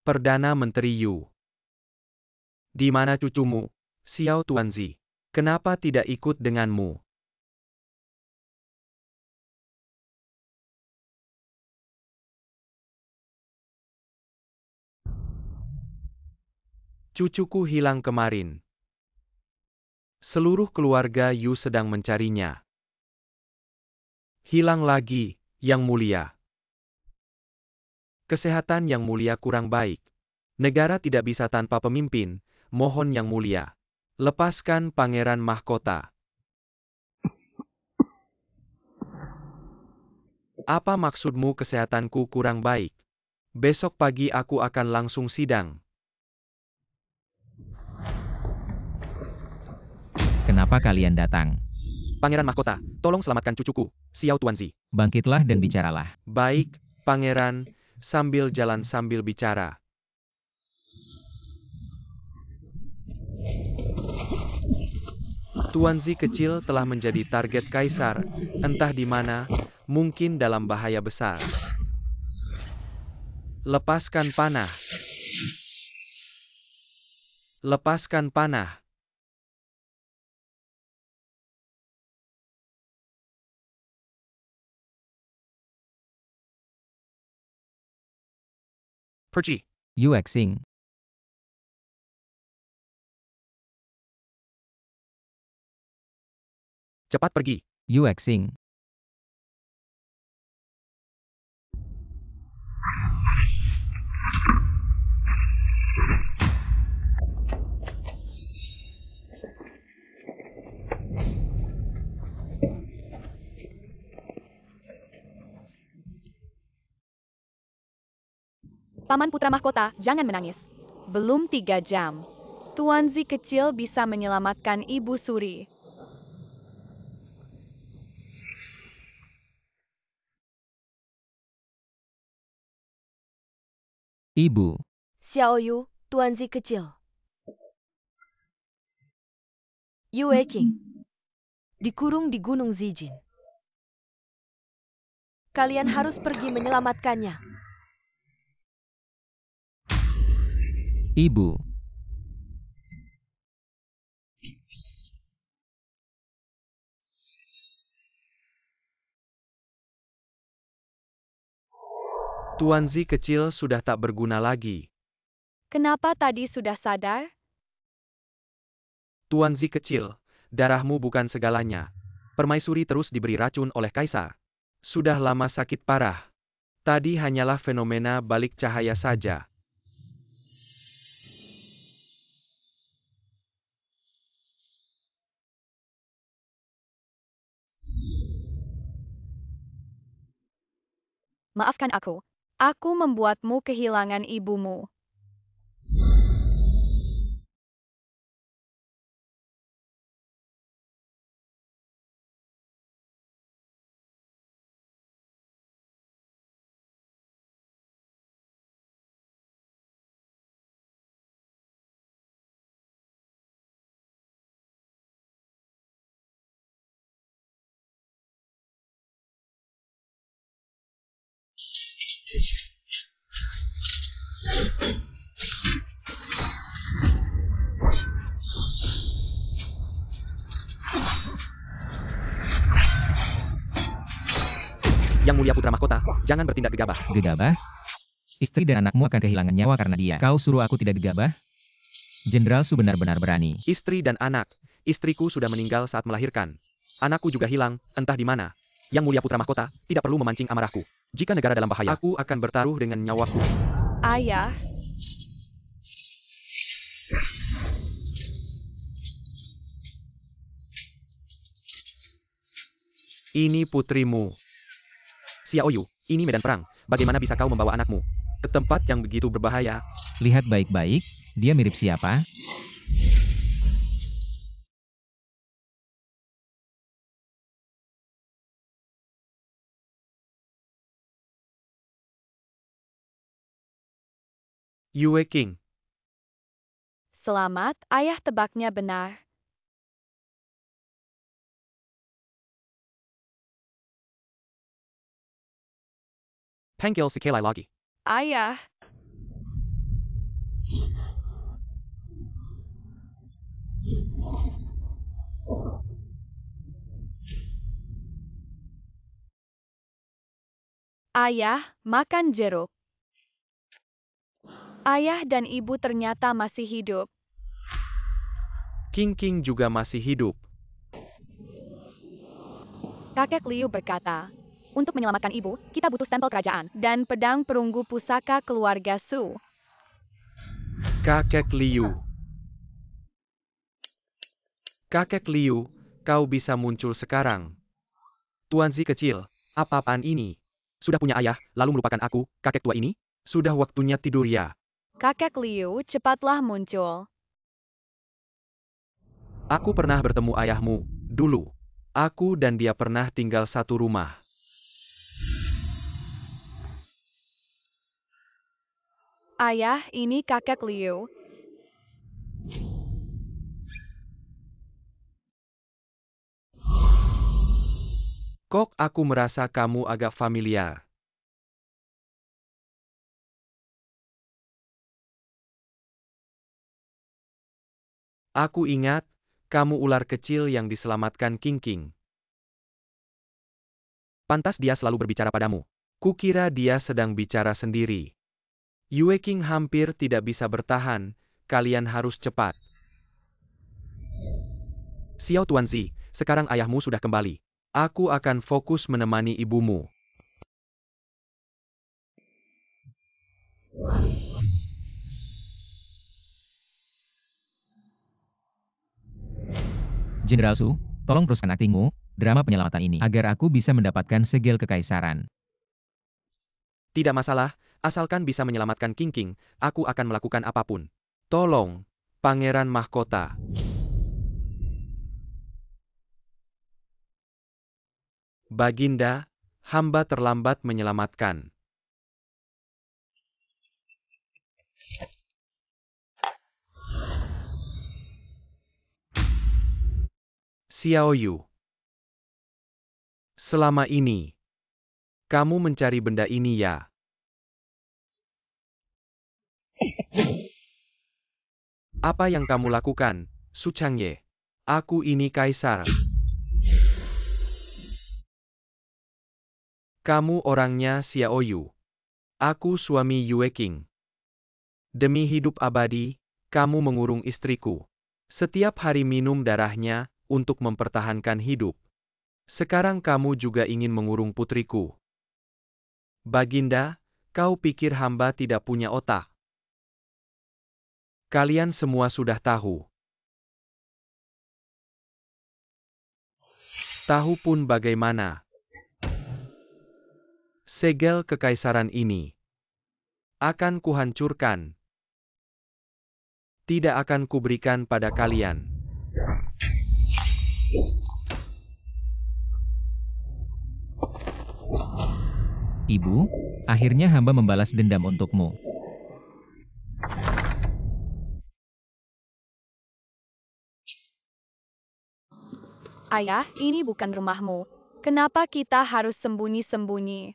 Perdana Menteri Yu. Di mana cucumu, Xiao Tuanzi? Kenapa tidak ikut denganmu? Cucuku hilang kemarin. Seluruh keluarga Yu sedang mencarinya. Hilang lagi, Yang Mulia. Kesehatan Yang Mulia kurang baik. Negara tidak bisa tanpa pemimpin, mohon Yang Mulia. Lepaskan Pangeran Mahkota. Apa maksudmu kesehatanku kurang baik? Besok pagi aku akan langsung sidang. Kenapa kalian datang? Pangeran Mahkota, tolong selamatkan cucuku, Xiao Tuanzi. Bangkitlah dan bicaralah. Baik, Pangeran, sambil jalan sambil bicara. Tuanzi kecil telah menjadi target kaisar, entah di mana, mungkin dalam bahaya besar. Lepaskan panah. Lepaskan panah. Pergi. Yu Exing. Cepat pergi. Yu Exing. Paman Putra Mahkota, jangan menangis. Belum 3 jam. Tuanzi kecil bisa menyelamatkan Ibu Suri. Ibu. Xiao Yu, Tuanzi kecil. Yu Weiqing. Dikurung di Gunung Zijin. Kalian harus pergi menyelamatkannya. Ibu. Tuanzi kecil sudah tak berguna lagi. Kenapa tadi sudah sadar? Tuanzi kecil, darahmu bukan segalanya. Permaisuri terus diberi racun oleh kaisar. Sudah lama sakit parah. Tadi hanyalah fenomena balik cahaya saja. Maafkan aku. Aku membuatmu kehilangan ibumu. Yang Mulia Putra Mahkota, jangan bertindak gegabah. Gegabah? Istri dan anakmu akan kehilangan nyawa karena dia. Kau suruh aku tidak gegabah? Jenderal Su benar-benar berani. Istri dan anak. Istriku sudah meninggal saat melahirkan. Anakku juga hilang, entah di mana. Yang Mulia Putra Mahkota, tidak perlu memancing amarahku. Jika negara dalam bahaya, aku akan bertaruh dengan nyawaku. Ayah, Ini putrimu. Xiao Yu, ini medan perang. Bagaimana bisa kau membawa anakmu ke tempat yang begitu berbahaya? Lihat baik-baik, dia mirip siapa? Yue King. selamat, ayah tebaknya benar. Panggil sekali lagi. Ayah, Ayah, makan jeruk. Ayah dan ibu ternyata masih hidup. King King juga masih hidup. Kakek Liu berkata, untuk menyelamatkan ibu, kita butuh stempel kerajaan dan pedang perunggu pusaka keluarga Su. Kakek Liu. Kakek Liu, kau bisa muncul sekarang. Tuanzi kecil, apa-apaan ini? Sudah punya ayah, lalu melupakan aku, kakek tua ini? Sudah waktunya tidur ya. Kakek Liu cepatlah muncul. Aku pernah bertemu ayahmu, dulu. Aku dan dia pernah tinggal satu rumah. Ayah, ini kakek Liu. Kok aku merasa kamu agak familiar. Aku ingat, kamu ular kecil yang diselamatkan King King. Pantas dia selalu berbicara padamu. Kukira dia sedang bicara sendiri. Yue King hampir tidak bisa bertahan, kalian harus cepat. Xiao Tuanzi, sekarang ayahmu sudah kembali. Aku akan fokus menemani ibumu. Jenderal Su, tolong teruskan aktingmu, drama penyelamatan ini, agar aku bisa mendapatkan segel kekaisaran. Tidak masalah, asalkan bisa menyelamatkan King King, aku akan melakukan apapun. Tolong, Pangeran Mahkota. Baginda, hamba terlambat menyelamatkan. Xiao Yu. Selama ini, kamu mencari benda ini ya? Apa yang kamu lakukan, Su Changye? Aku ini kaisar. Kamu orangnya Xiao Yu. Aku suami Yue King. Demi hidup abadi, kamu mengurung istriku. Setiap hari minum darahnya, untuk mempertahankan hidup. Sekarang kamu juga ingin mengurung putriku. Baginda, kau pikir hamba tidak punya otak? Kalian semua sudah tahu. Tahu pun bagaimana. Segel kekaisaran ini akan kuhancurkan. Tidak akan kuberikan pada kalian. Ibu, akhirnya hamba membalas dendam untukmu. Ayah, ini bukan rumahmu. Kenapa kita harus sembunyi-sembunyi?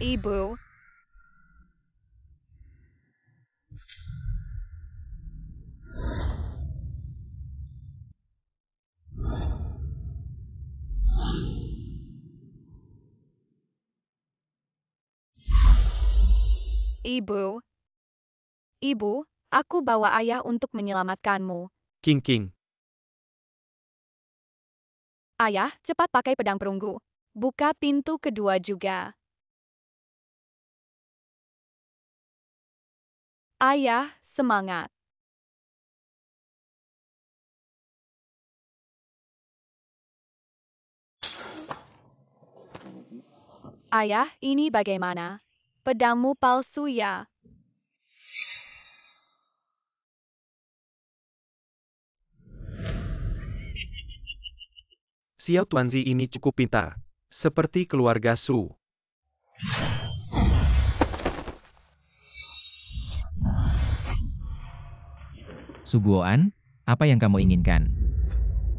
Ibu, ibu, ibu, aku bawa ayah untuk menyelamatkanmu. King King. Ayah, cepat pakai pedang perunggu. Buka pintu kedua juga. Ayah, semangat. Ayah, ini bagaimana? Pedangmu palsu ya? Xiao Tuanzi ini cukup pintar. Seperti keluarga Su. Su Guoan, apa yang kamu inginkan?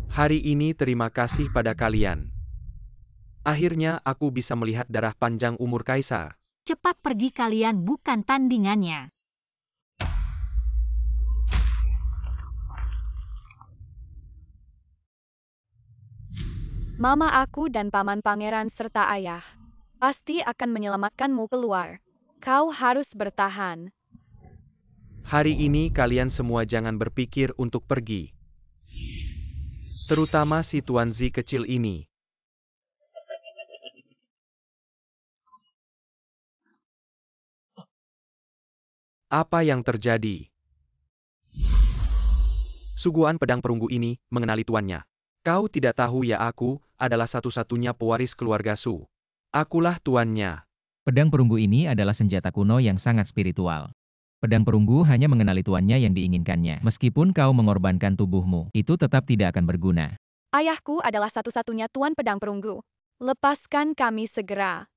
Hari ini terima kasih pada kalian. Akhirnya aku bisa melihat darah panjang umur kaisar. Cepat pergi kalian, bukan tandingannya. Mama aku dan paman pangeran serta ayah pasti akan menyelamatkanmu keluar. Kau harus bertahan. Hari ini kalian semua jangan berpikir untuk pergi. Terutama si Tuanzi kecil ini. Apa yang terjadi? Su Guoan pedang perunggu ini mengenali tuannya. Kau tidak tahu ya, aku adalah satu-satunya pewaris keluarga Su. Akulah tuannya. Pedang perunggu ini adalah senjata kuno yang sangat spiritual. Pedang perunggu hanya mengenali tuannya yang diinginkannya. Meskipun kau mengorbankan tubuhmu, itu tetap tidak akan berguna. Ayahku adalah satu-satunya tuan pedang perunggu. Lepaskan kami segera.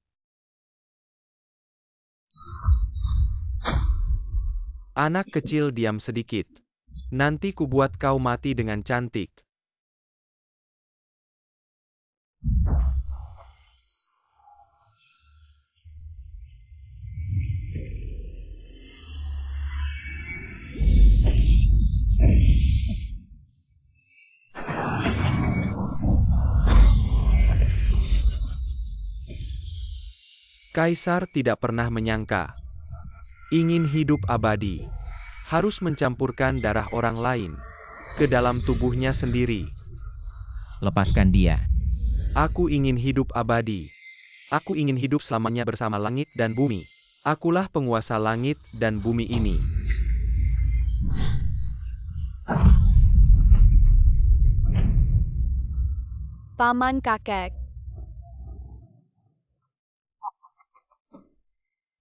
Anak kecil, diam sedikit. Nanti kubuat kau mati dengan cantik. Kaisar tidak pernah menyangka. Ingin hidup abadi. Harus mencampurkan darah orang lain ke dalam tubuhnya sendiri. Lepaskan dia. Aku ingin hidup abadi. Aku ingin hidup selamanya bersama langit dan bumi. Akulah penguasa langit dan bumi ini. Paman kakek.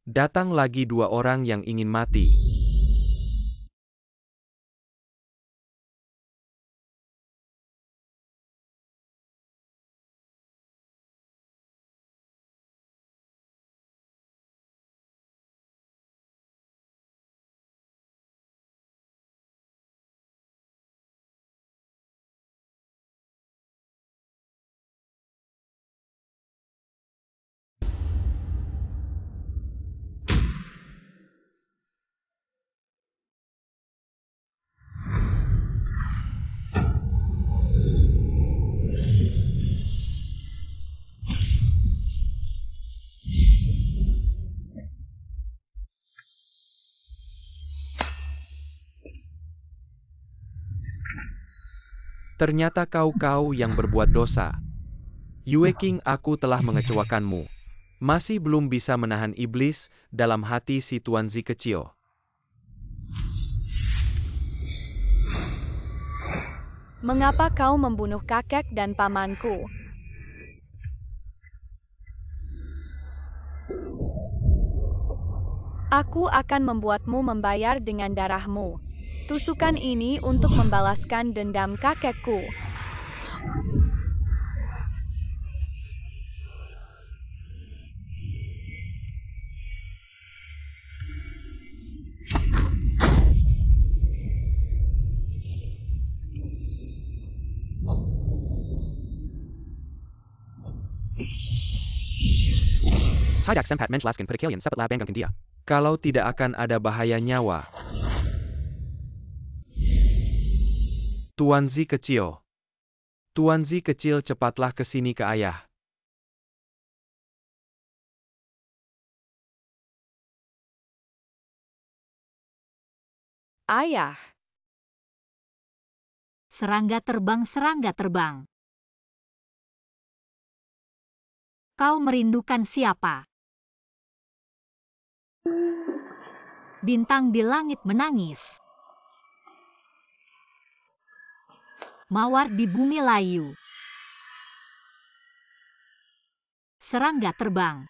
Datang lagi dua orang yang ingin mati. Ternyata kau yang berbuat dosa. Yue King, aku telah mengecewakanmu. Masih belum bisa menahan iblis dalam hati si Tuanzi kecil. Mengapa kau membunuh kakek dan pamanku? Aku akan membuatmu membayar dengan darahmu. Tusukan ini untuk membalaskan dendam kakekku. Tidak sempat menjelaskan pada kalian cepat banggakan dia. Kalau tidak akan ada bahaya nyawa. Tuanzi kecil. Tuanzi kecil, cepatlah ke sini ke ayah. Ayah. Serangga terbang, serangga terbang. Kau merindukan siapa? Bintang di langit menangis. Mawar di bumi layu. Serangga terbang.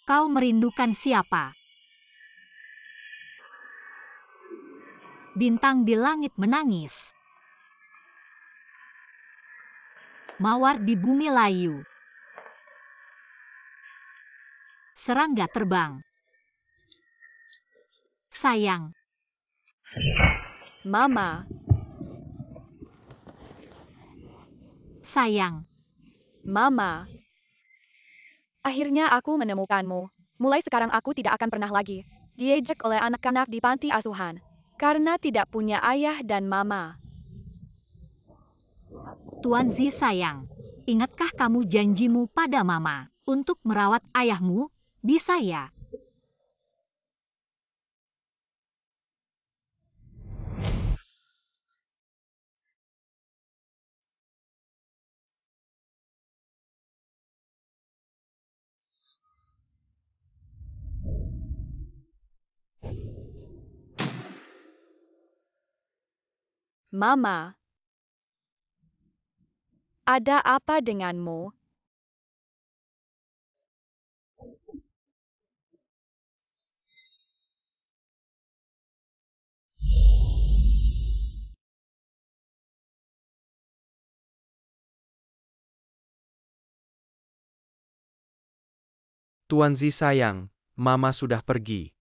Kau merindukan siapa? Bintang di langit menangis. Mawar di bumi layu. Serangga terbang. Sayang. Mama, Sayang. Mama. Akhirnya aku menemukanmu. Mulai sekarang aku tidak akan pernah lagi diejek oleh anak-anak di panti asuhan. Karena tidak punya ayah dan mama. Tuan Zi sayang, ingatkah kamu janjimu pada Mama untuk merawat ayahmu? Bisa ya? Mama. Ada apa denganmu? Tuan Zi sayang, Mama sudah pergi.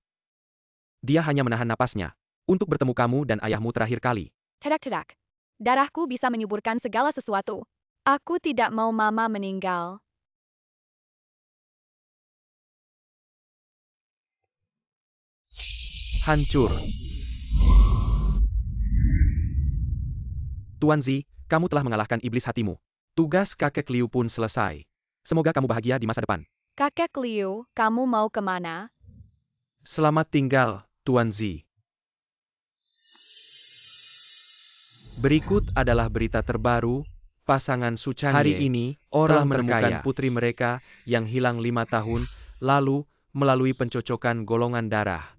Dia hanya menahan napasnya untuk bertemu kamu dan ayahmu terakhir kali. Tidak. Darahku bisa menyuburkan segala sesuatu. Aku tidak mau Mama meninggal. Hancur. Tuan Zi, kamu telah mengalahkan iblis hatimu. Tugas kakek Liu pun selesai. Semoga kamu bahagia di masa depan. Kakek Liu, kamu mau kemana? Selamat tinggal, Tuan Zi. Berikut adalah berita terbaru, pasangan Su Changye hari ini orang menemukan putri mereka yang hilang 5 tahun lalu melalui pencocokan golongan darah.